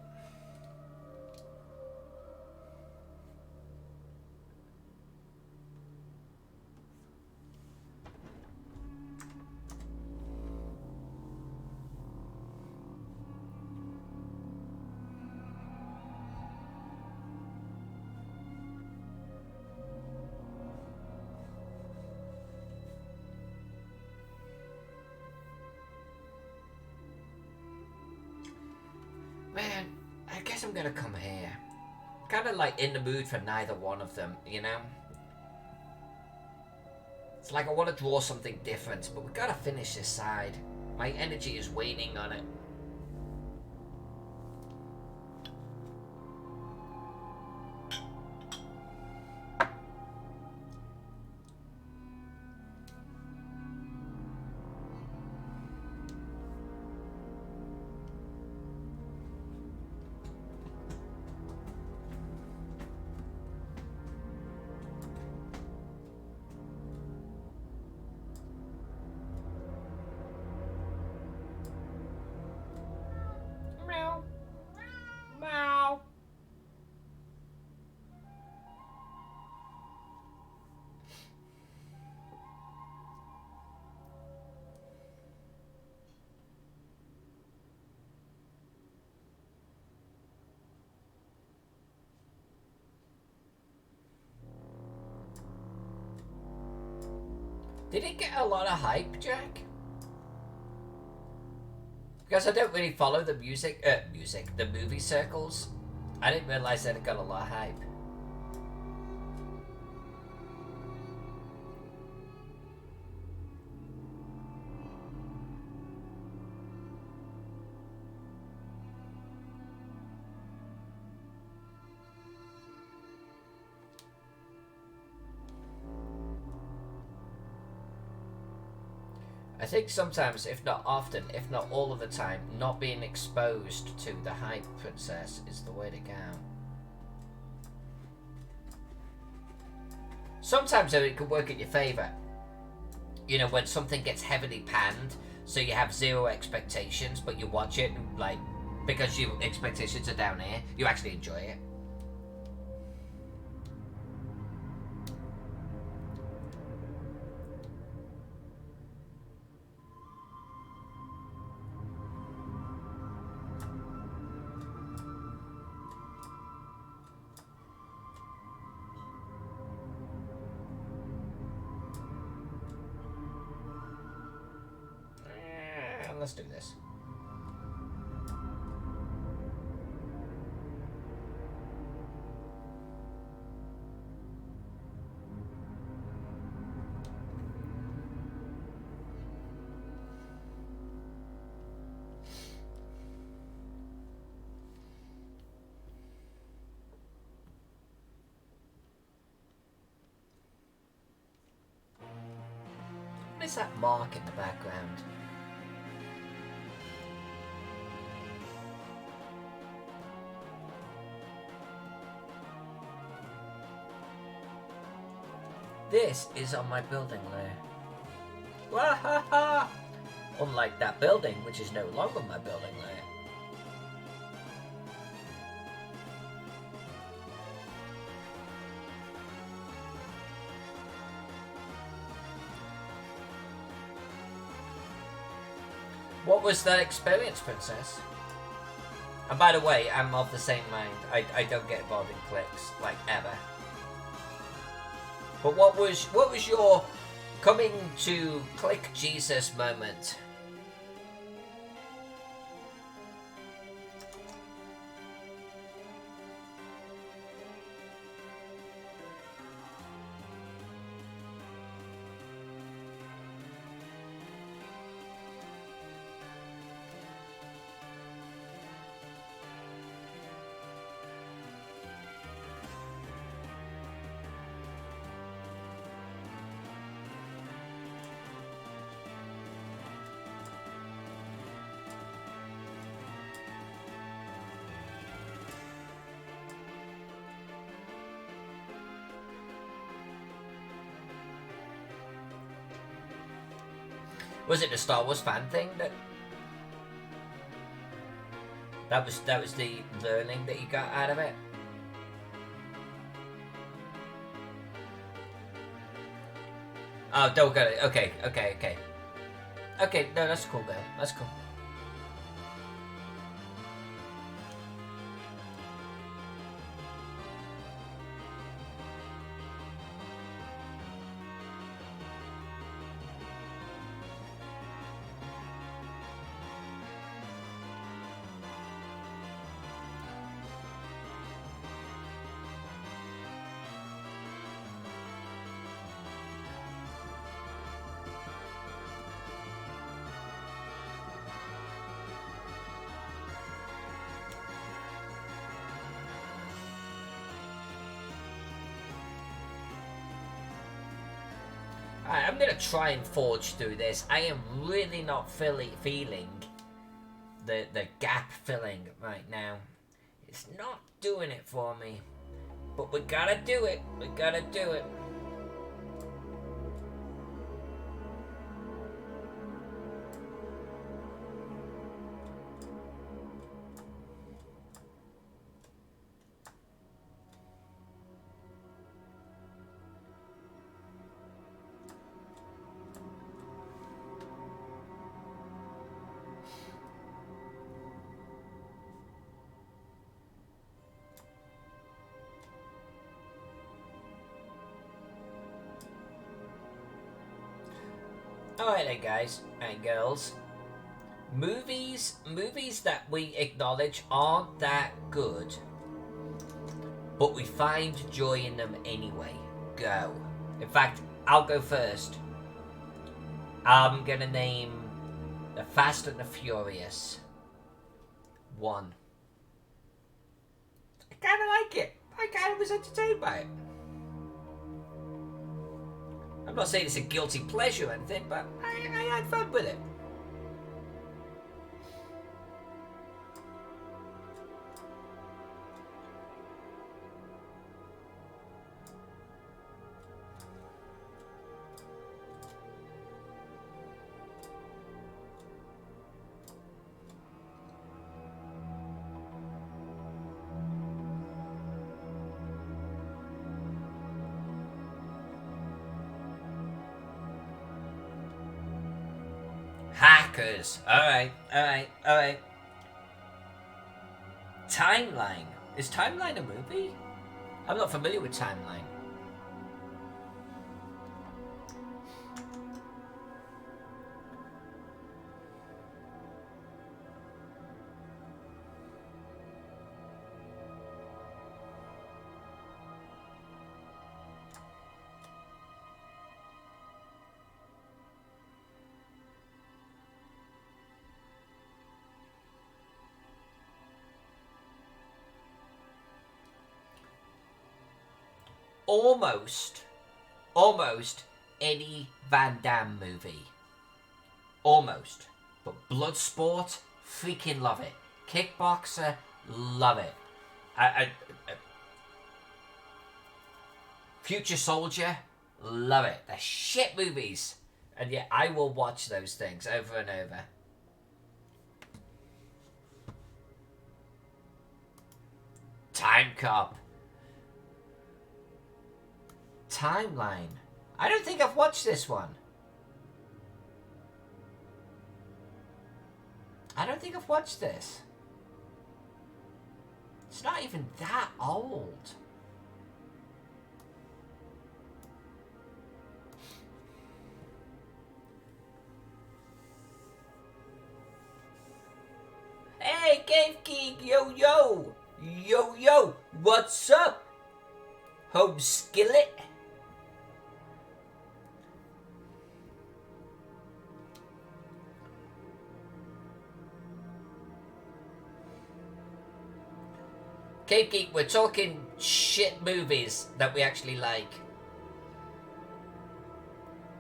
Man, I guess I'm gonna come here. Kind of like in the mood for neither one of them, you know? It's like I want to draw something different, but we've got to finish this side. My energy is waning on it. Did it get a lot of hype, Jack? Because I don't really follow the the movie circles. I didn't realize that it got a lot of hype. I think sometimes, if not often, if not all of the time, not being exposed to the hype princess is the way to go. Sometimes though, it can work in your favour. You know, when something gets heavily panned, so you have zero expectations, but you watch it and, like, because your expectations are down here, you actually enjoy it. Let's do this. What is that mark in the background? This is on my building layer. Wahaha! Unlike that building, which is no longer my building layer. What was that experience, Princess? And by the way, I'm of the same mind. I don't get involved in clicks, like, ever. But what was your coming to click Jesus moment? Was it the Star Wars fan thing that was the learning that you got out of it? Oh, don't get it. Okay. Okay, no, that's cool, man. That's cool. Alright, I'm gonna try and forge through this. I am really not feeling the gap filling right now. It's not doing it for me. But we gotta do it. We gotta do it. Alright then, guys and girls. Movies that we acknowledge aren't that good, but we find joy in them anyway. Go. In fact, I'll go first. I'm gonna name The Fast and the Furious 1. I kinda like it. I kinda was entertained by it. I'm not saying it's a guilty pleasure or anything, but I I had fun with it. Hackers. Alright. Timeline. Is Timeline a movie? I'm not familiar with Timeline. Almost any Van Damme movie. Almost. But Bloodsport, freaking love it. Kickboxer, love it. Future Soldier, love it. They're shit movies. And yet I will watch those things over and over. Time Cop. Timeline. I don't think I've watched this one. I don't think I've watched this. It's not even that old. Hey, Cave Geek, yo, what's up? Home Skillet? Cave Geek, we're talking shit movies that we actually like.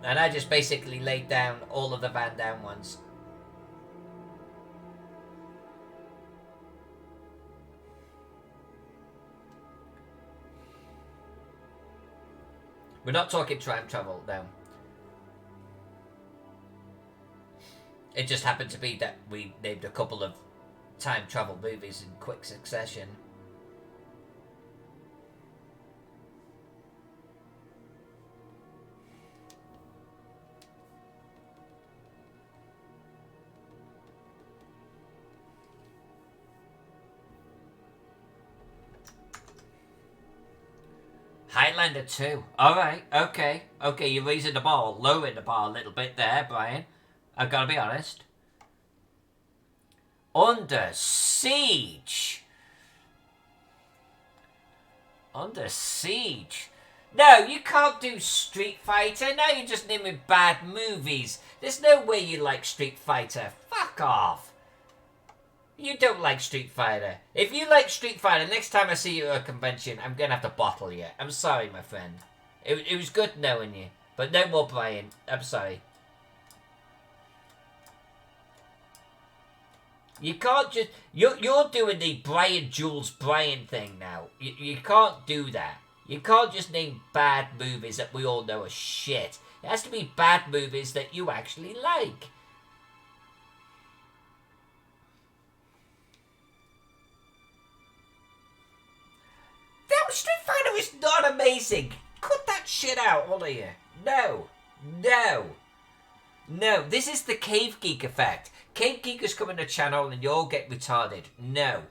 And I just basically laid down all of the Van Damme ones. We're not talking time travel, though. It just happened to be that we named a couple of time travel movies in quick succession. Highlander 2. Alright, okay, you're raising the bar, lowering the bar a little bit there, Brian. I've got to be honest. Under Siege. Under Siege. No, you can't do Street Fighter. Now you're just naming bad movies. There's no way you like Street Fighter. Fuck off. You don't like Street Fighter. If you like Street Fighter, next time I see you at a convention, I'm going to have to bottle you. I'm sorry, my friend. It was good knowing you. But no more Brian. I'm sorry. You can't just... You're doing the Brian Jules Brian thing now. You can't do that. You can't just name bad movies that we all know are shit. It has to be bad movies that you actually like. That Street Fighter is not amazing. Cut that shit out, all of you. No. This is the Cave Geek effect. Cave Geekers come on the channel and you all get retarded. No.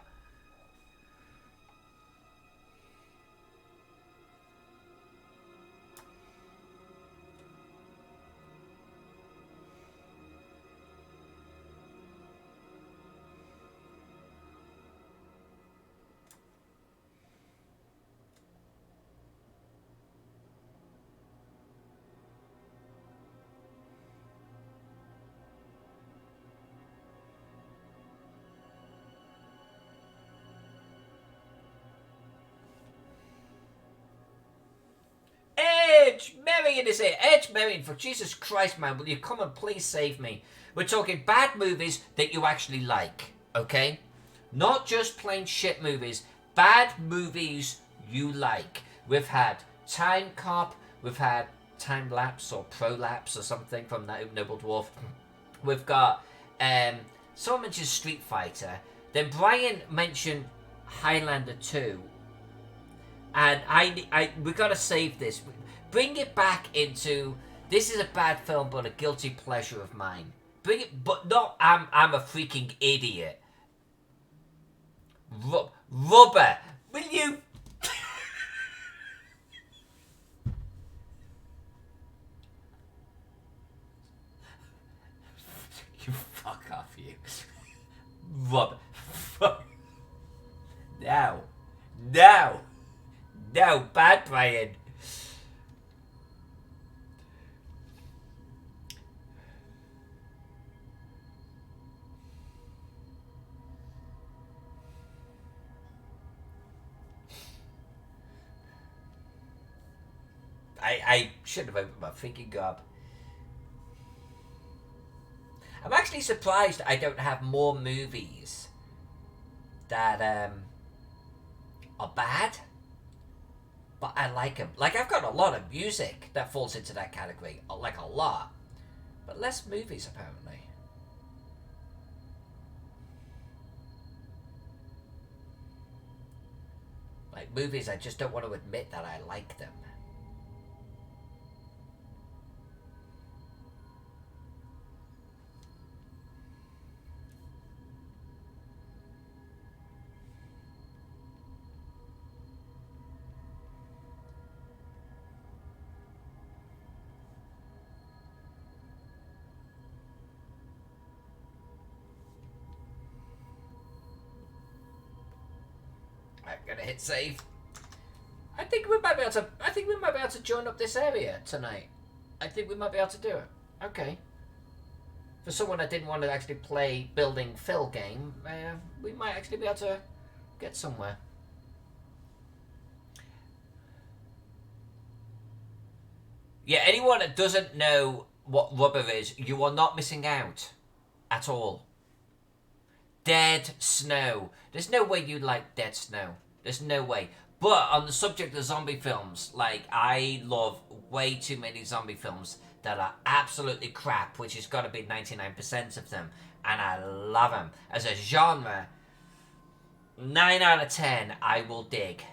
Marion is here. Edge Marion, for Jesus Christ, man, will you come and please save me? We're talking bad movies that you actually like, okay? Not just plain shit movies. Bad movies you like. We've had Time Cop. We've had Time Lapse or Prolapse or something from that Noble Dwarf. We've got someone mentioned Street Fighter. Then Brian mentioned Highlander 2. And we gotta save this. Bring it back into, this is a bad film but a guilty pleasure of mine. Bring it, but not I'm a freaking idiot. Rubber, will you? You fuck off, you. Rubber. Now. No, bad Brian. I should have opened my freaking gob. I'm actually surprised I don't have more movies that are bad, but I like them. Like, I've got a lot of music that falls into that category, like a lot, but less movies apparently. Like movies, I just don't want to admit that I like them. I'm gonna hit save. I think we might be able to join up this area tonight. I think we might be able to do it. Okay. For someone that didn't want to actually play building fill game, we might actually be able to get somewhere. Yeah, anyone that doesn't know what rubber is, you are not missing out at all. Dead Snow. There's no way you like Dead Snow. There's no way. But on the subject of zombie films, like, I love way too many zombie films that are absolutely crap, which has got to be 99% of them. And I love them. As a genre, 9 out of 10 I will dig.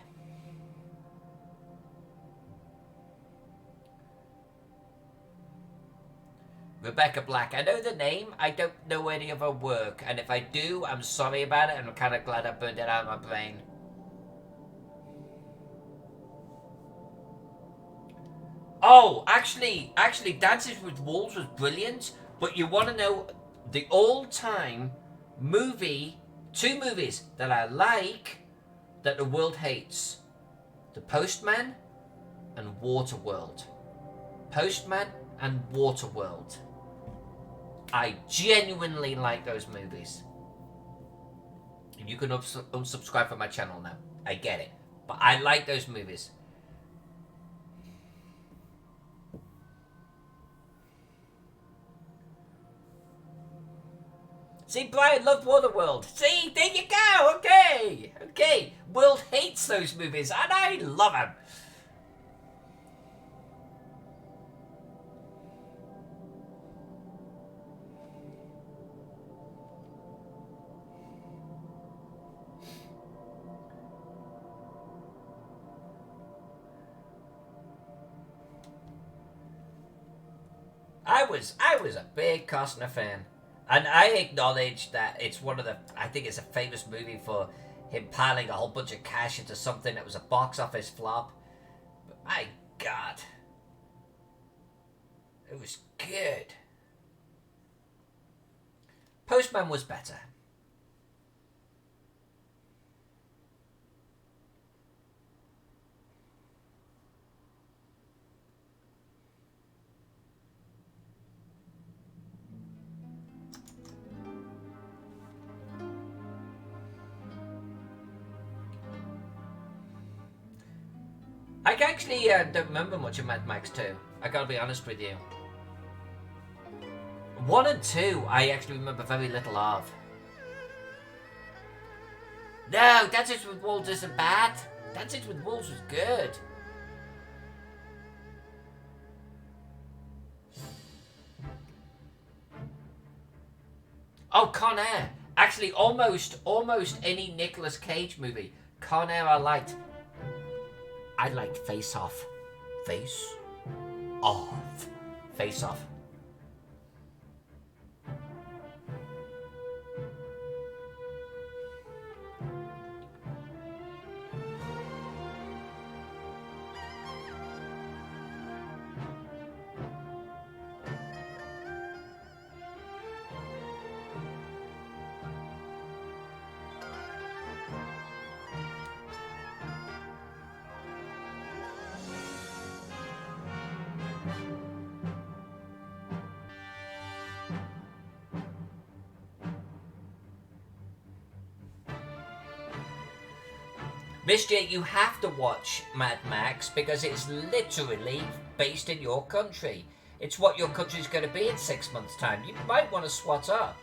Rebecca Black. I know the name. I don't know any of her work. And if I do, I'm sorry about it. And I'm kind of glad I burned it out of my brain. Oh, actually, Dances with Wolves was brilliant. But you want to know the all-time movie, 2 movies that I like that the world hates. The Postman and Waterworld. Postman and Waterworld. I genuinely like those movies. You can unsubscribe from my channel now. I get it. But I like those movies. See, Brian loved Waterworld. See, there you go. Okay. Okay. World hates those movies, and I love them. I was a big Costner fan. And I acknowledge that it's one of the, I think it's a famous movie for him piling a whole bunch of cash into something that was a box office flop. But my God. It was good. Postman was better. I actually don't remember much of Mad Max 2. I gotta be honest with you. 1 and 2, I actually remember very little of. No, Dances with Wolves isn't bad. Dances with Wolves was good. Oh, Con Air. Actually, almost any Nicolas Cage movie. Con Air I liked. I liked Face Off. Face Off. Face Off. Miss J, you have to watch Mad Max because it's literally based in your country. It's what your country's going to be in 6 months' time. You might want to swat up.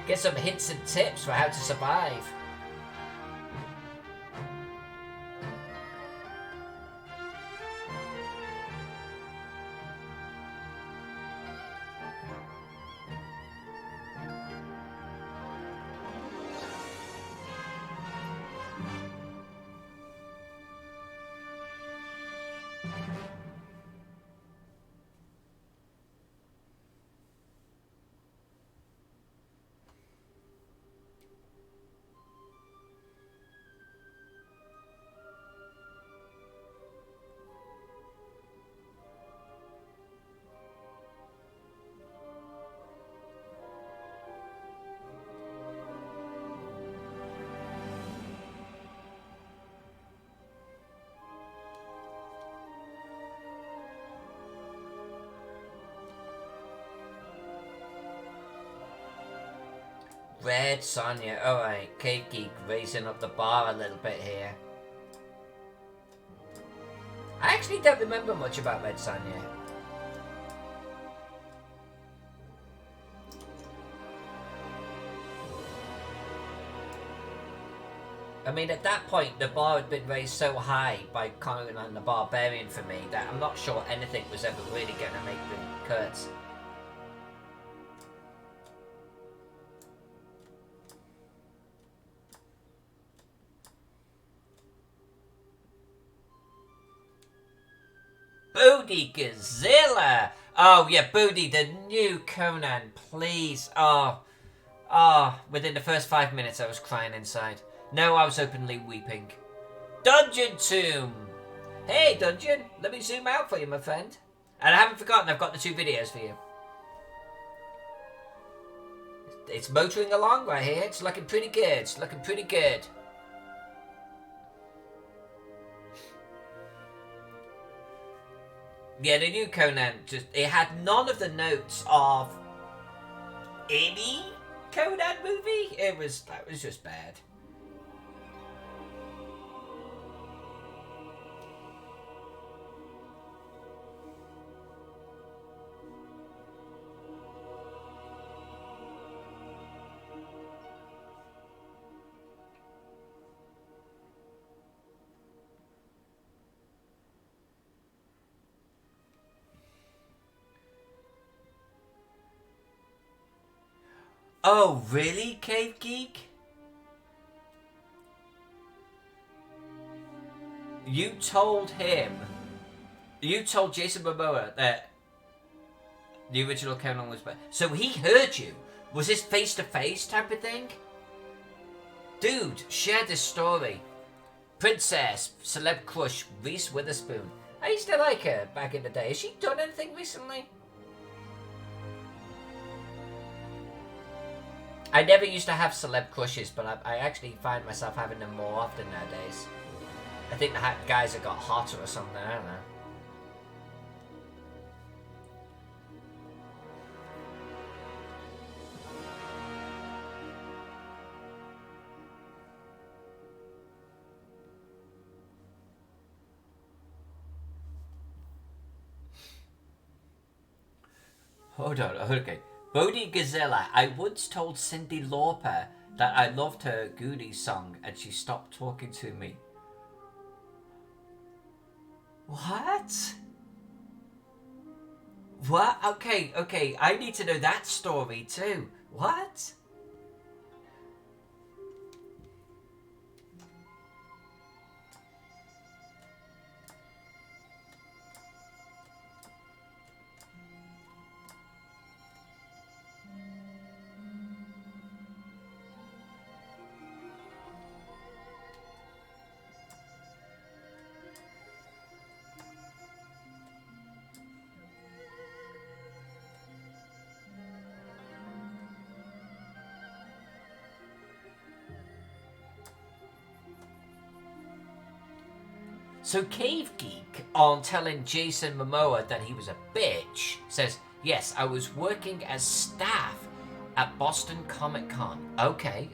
Get some hints and tips for how to survive. Red Sonja. Alright, Cave Geek raising up the bar a little bit here. I actually don't remember much about Red Sonja. I mean, at that point, the bar had been raised so high by Conan the Barbarian for me that I'm not sure anything was ever really going to make the cuts. Booty Gazilla! Oh, yeah, Booty, the new Conan, please. Within the first 5 minutes I was crying inside. No, I was openly weeping. Dungeon Tomb! Hey, Dungeon, let me zoom out for you, my friend. And I haven't forgotten, I've got the 2 videos for you. It's motoring along right here. It's looking pretty good. It's looking pretty good. Yeah, the new Conan it had none of the notes of any Conan movie. That was just bad. Oh, really, Cave Geek? You told Jason Momoa that the original Conan was bad. So he heard you. Was this face-to-face type of thing? Dude, share this story. Princess, celeb crush, Reese Witherspoon. I used to like her back in the day. Has she done anything recently? I never used to have celeb crushes, but I actually find myself having them more often nowadays. I think the guys have got hotter or something, I don't know. Hold on, okay. Bodhi Gazella, I once told Cyndi Lauper that I loved her Goonies song and she stopped talking to me. What? What? Okay, I need to know that story too. What? So Cave Geek, on telling Jason Momoa that he was a bitch, says, yes, I was working as staff at Boston Comic Con. Okay,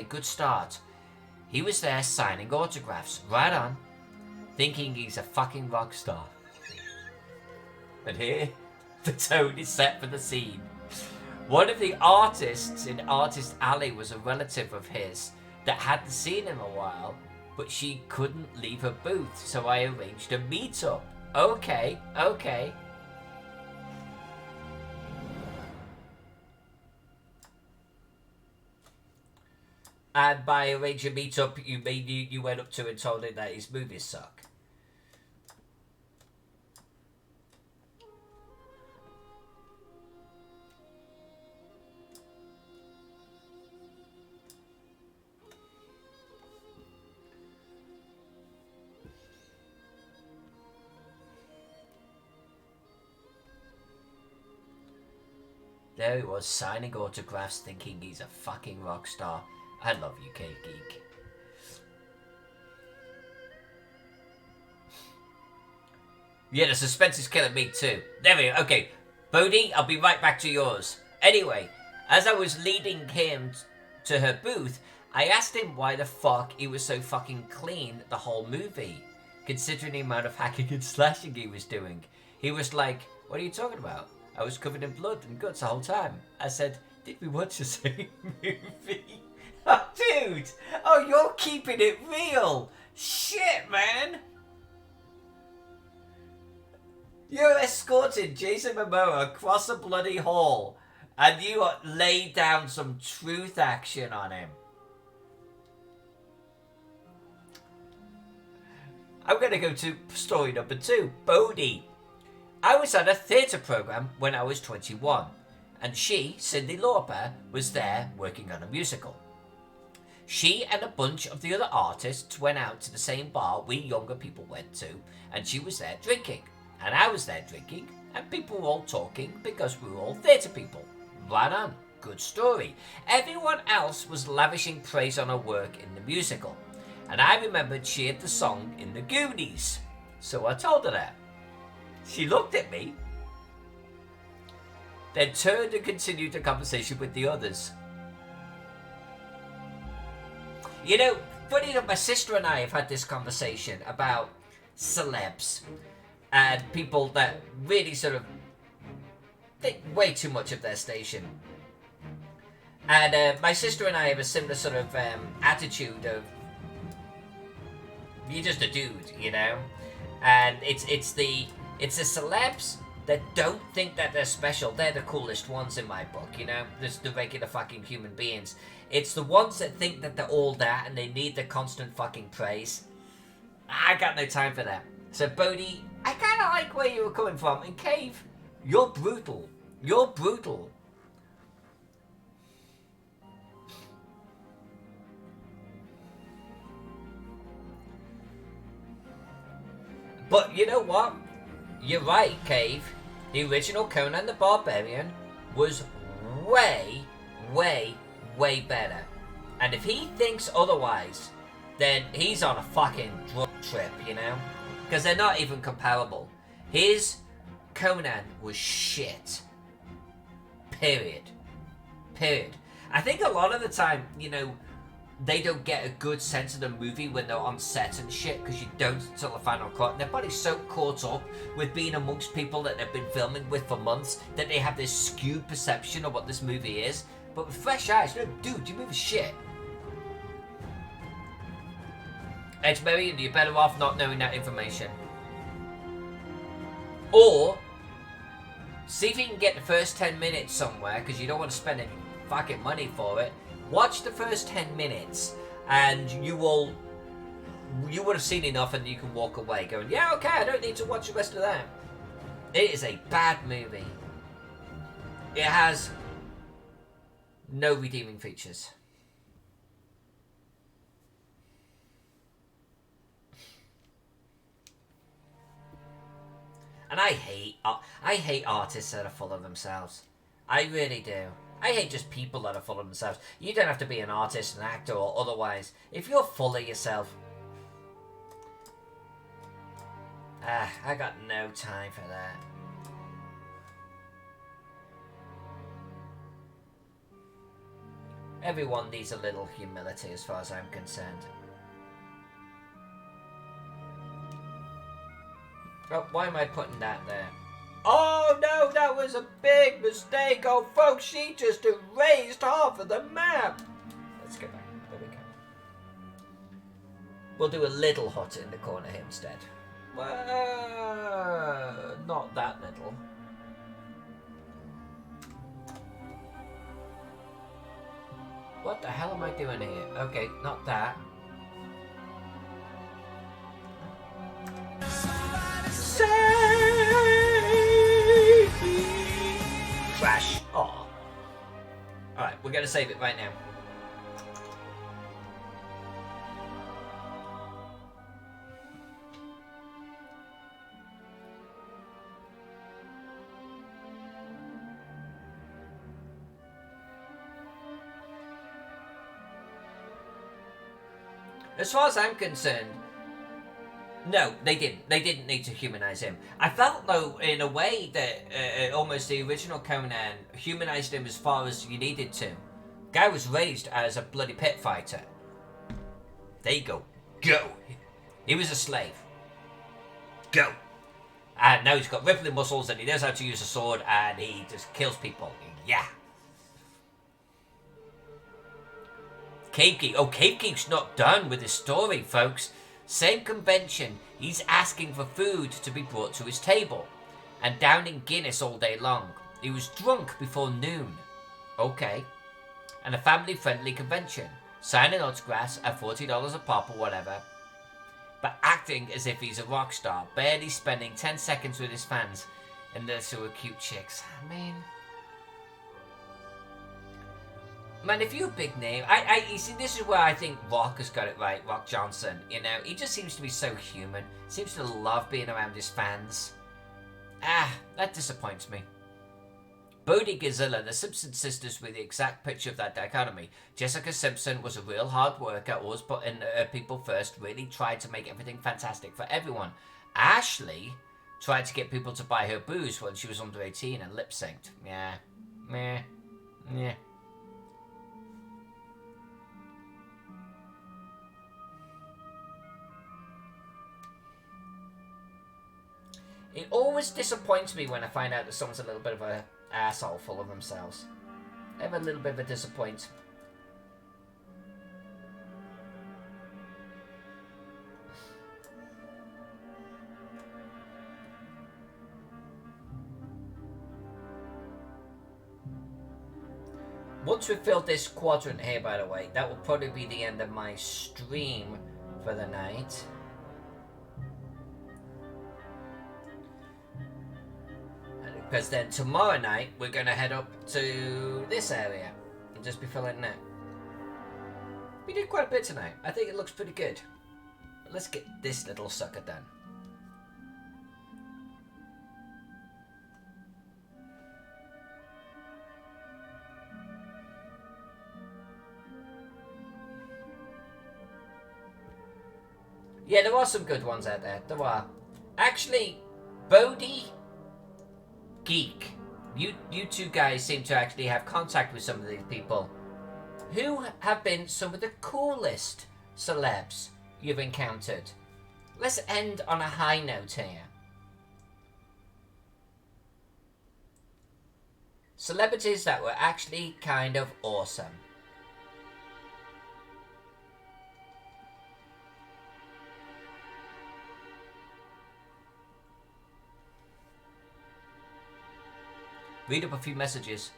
good start. He was there signing autographs, right on, thinking he's a fucking rock star. And here, the tone is set for the scene. One of the artists in Artist Alley was a relative of his that hadn't seen him a while, but she couldn't leave her booth, so I arranged a meet-up. Okay. And by arrange a meet-up, you mean you went up to and told him that his movies suck? There he was, signing autographs, thinking he's a fucking rock star. I love you, Cave Geek. Yeah, the suspense is killing me too. There we go. Okay, Bodhi, I'll be right back to yours. Anyway, as I was leading him to her booth, I asked him why the fuck he was so fucking clean the whole movie, considering the amount of hacking and slashing he was doing. He was like, what are you talking about? I was covered in blood and guts the whole time. I said, did we watch the same movie? Oh, dude! Oh, you're keeping it real! Shit, man! You're escorting Jason Momoa across a bloody hall, and you laid down some truth action on him. I'm gonna go to story number 2. Bodhi. I was at a theatre programme when I was 21, and she, Cyndi Lauper, was there working on a musical. She and a bunch of the other artists went out to the same bar we younger people went to, and she was there drinking, and I was there drinking, and people were all talking because we were all theatre people. Right on, good story. Everyone else was lavishing praise on her work in the musical, and I remembered she had the song in the Goonies, so I told her that. She looked at me, then turned and continued the conversation with the others. You know, funny enough, my sister and I have had this conversation about celebs and people that really sort of think way too much of their station. And my sister and I have a similar sort of attitude of, you're just a dude, you know? And it's the celebs that don't think that they're special. They're the coolest ones in my book, you know? There's the regular fucking human beings. It's the ones that think that they're all that and they need the constant fucking praise. I got no time for that. So, Bodhi, I kind of like where you were coming from. And Cave, you're brutal. You're brutal. But you know what? You're right, Cave. The original Conan the Barbarian was way, way, way better. And if he thinks otherwise, then he's on a fucking drug trip, you know? Because they're not even comparable. His Conan was shit. Period. I think a lot of the time, you know, they don't get a good sense of the movie when they're on set and shit, because you don't until the final cut. And their body's so caught up with being amongst people that they've been filming with for months that they have this skewed perception of what this movie is. But with fresh eyes, no, dude, you move a shit. Edge Marion, you're better off not knowing that information. Or see if you can get the first 10 minutes somewhere, because you don't want to spend any fucking money for it. Watch the first 10 minutes and you would have seen enough and you can walk away going, yeah, okay, I don't need to watch the rest of that. It is a bad movie. It has no redeeming features. And I hate artists that are full of themselves. I really do. I hate just people that are full of themselves. You don't have to be an artist, an actor, or otherwise. If you're full of yourself... I got no time for that. Everyone needs a little humility as far as I'm concerned. Oh, why am I putting that there? Oh no, that was a big mistake. Oh folks, she just erased half of the map. Let's go back. There we go. We'll do a little hut in the corner here instead. Well, not that little. What the hell am I doing here? Okay, not that. Crash. Oh. Alright, we're going to save it right now. As far as I'm concerned, no, they didn't. They didn't need to humanize him. I felt, though, in a way that almost the original Conan humanized him as far as you needed to. Guy was raised as a bloody pit fighter. There you go. Go. He was a slave. Go. And now he's got rippling muscles and he knows how to use a sword and he just kills people. Yeah. Cave Geek. Oh, Cave Geek's not done with his story, folks. Same convention, he's asking for food to be brought to his table, and downing Guinness all day long. He was drunk before noon. Okay. And a family-friendly convention. Signing autographs at $40 a pop or whatever. But acting as if he's a rock star, barely spending 10 seconds with his fans, and they're so cute chicks. I mean... Man, if you're a big name, you see, this is where I think Rock has got it right, Rock Johnson, you know, he just seems to be so human, seems to love being around his fans. That disappoints me. Bodie Gazilla, the Simpson sisters were the exact picture of that dichotomy. Jessica Simpson was a real hard worker, always put in people first, really tried to make everything fantastic for everyone. Ashley tried to get people to buy her booze when she was under 18 and lip-synced. Yeah. Meh. Yeah. It always disappoints me when I find out that someone's a little bit of an asshole full of themselves. I have a little bit of a disappoint. Once we've filled this quadrant here, by the way, that will probably be the end of my stream for the night. Because then tomorrow night, we're going to head up to this area and just be filling that. We did quite a bit tonight. I think it looks pretty good. But let's get this little sucker done. Yeah, there are some good ones out there. There are. Actually, Bodie... Geek. You two guys seem to actually have contact with some of these people Who have been some of the coolest celebs you've encountered? Let's end on a high note here. Celebrities that were actually kind of awesome. Read up a few messages.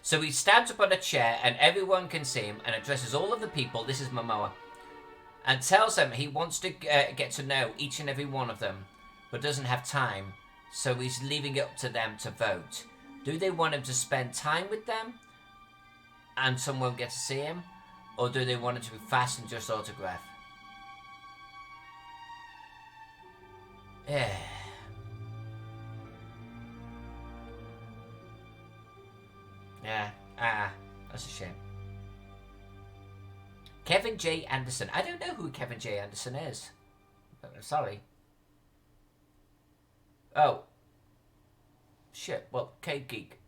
So he stands up on a chair and everyone can see him and addresses all of the people, this is Momoa, and tells them he wants to get to know each and every one of them, but doesn't have time, so he's leaving it up to them to vote. Do they want him to spend time with them and someone get to see him, or do they want him to be fast and just autograph? Yeah. Yeah, that's a shame. Kevin J. Anderson. I don't know who Kevin J. Anderson is. Sorry. Oh. Shit, well, Cave Geek.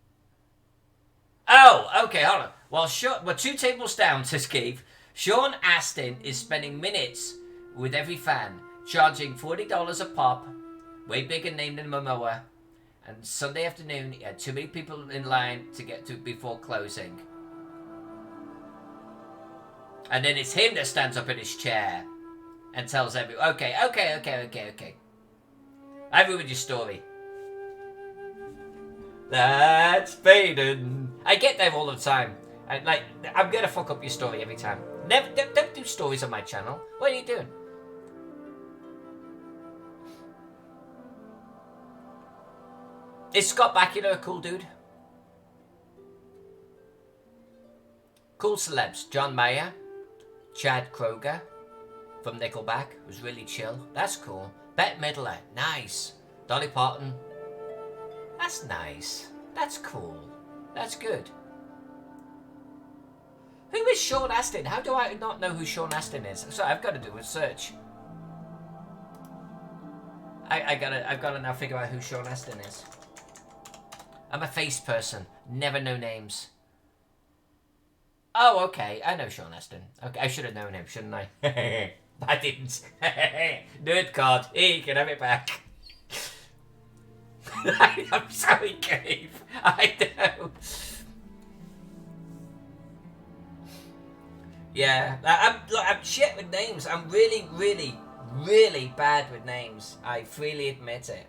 Oh, okay, hold on. Well, 2 tables down, says Keith. Sean Astin is spending minutes with every fan, charging $40 a pop, way bigger name than Momoa. And Sunday afternoon, he had too many people in line to get to before closing. And then it's him that stands up in his chair and tells everyone, okay. I ruined your story. That's Faden. I get there all the time. I'm gonna fuck up your story every time. Don't do stories on my channel. What are you doing? Is Scott Bakula a cool dude? Cool celebs. John Mayer, Chad Kroger from Nickelback was really chill. That's cool. Bette Midler, nice. Dolly Parton, that's nice. That's cool. That's good. Who is Sean Astin? How do I not know who Sean Astin is? So I've got to do a search. I've got to now figure out who Sean Astin is. I'm a face person. Never know names. Oh, okay. I know Sean Astin. Okay, I should have known him, shouldn't I? I didn't. Nerd card. Here, you can have it back. I'm sorry, Cave. I know. Yeah, I'm shit with names. I'm really, really, really bad with names. I freely admit it.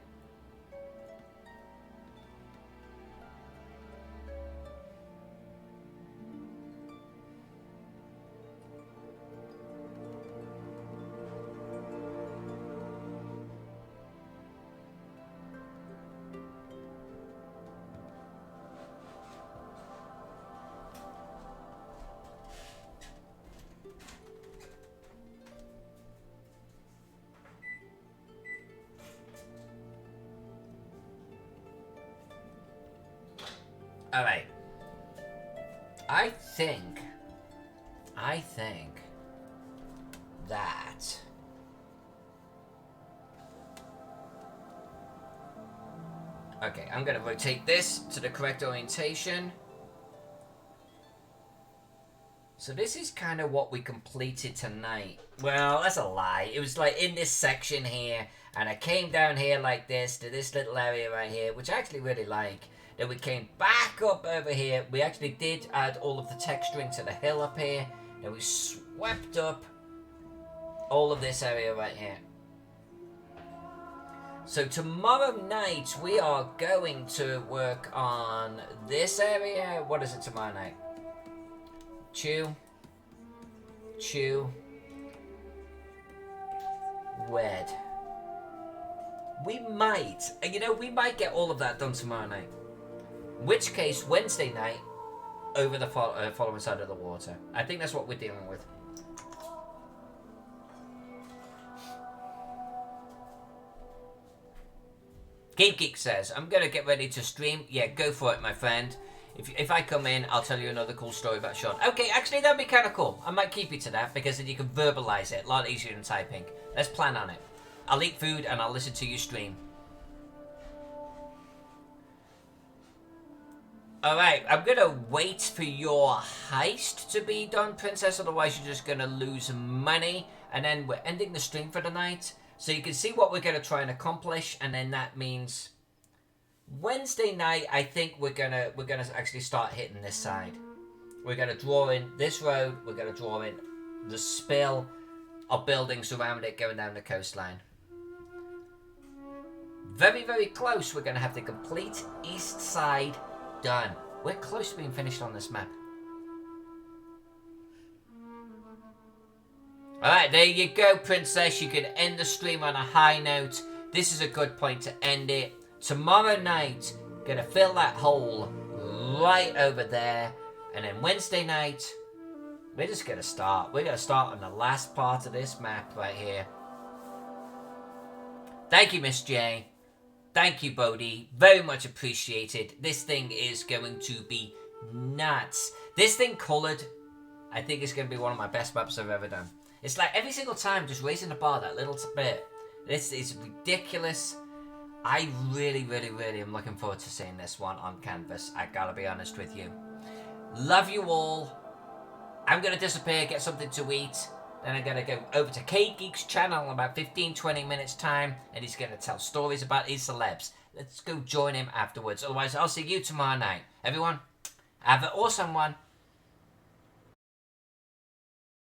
Alright. I think that okay, I'm gonna rotate this to the correct orientation. So this is kind of what we completed tonight. Well, that's a lie. It was like in this section here, and I came down here like this to this little area right here, which I actually really like. Then we came back up over here. We actually did add all of the texturing to the hill up here. Then we swept up all of this area right here. So tomorrow night we are going to work on this area. What is it tomorrow night? Chew. Wed. We might, we might get all of that done tomorrow night. In which case, Wednesday night, over the following side of the water. I think that's what we're dealing with. Game Geek says, I'm going to get ready to stream. Yeah, go for it, my friend. If I come in, I'll tell you another cool story about Sean. Okay, actually, that'd be kind of cool. I might keep you to that, because then you can verbalize it a lot easier than typing. Let's plan on it. I'll eat food, and I'll listen to you stream. Alright, I'm gonna wait for your heist to be done, Princess, otherwise you're just gonna lose money. And then we're ending the stream for the night. So you can see what we're gonna try and accomplish, and then that means Wednesday night, I think we're gonna actually start hitting this side. We're gonna draw in this road, we're gonna draw in the spill of buildings around it going down the coastline. Very, very close. We're gonna have the complete east side done. We're close to being finished on this map. Alright, there you go, Princess. You can end the stream on a high note. This is a good point to end it. Tomorrow night, gonna fill that hole right over there. And then Wednesday night, we're just gonna start. We're gonna start on the last part of this map right here. Thank you, Miss J. Thank you, Bodhi. Very much appreciated. This thing is going to be nuts. This thing coloured, I think it's going to be one of my best maps I've ever done. It's like every single time just raising the bar that little bit. This is ridiculous. I really, really, really am looking forward to seeing this one on canvas. I gotta be honest with you. Love you all. I'm going to disappear, get something to eat. Then I'm going to go over to K-Geek's channel in about 15-20 minutes time. And he's going to tell stories about his celebs. Let's go join him afterwards. Otherwise, I'll see you tomorrow night. Everyone, have an awesome one.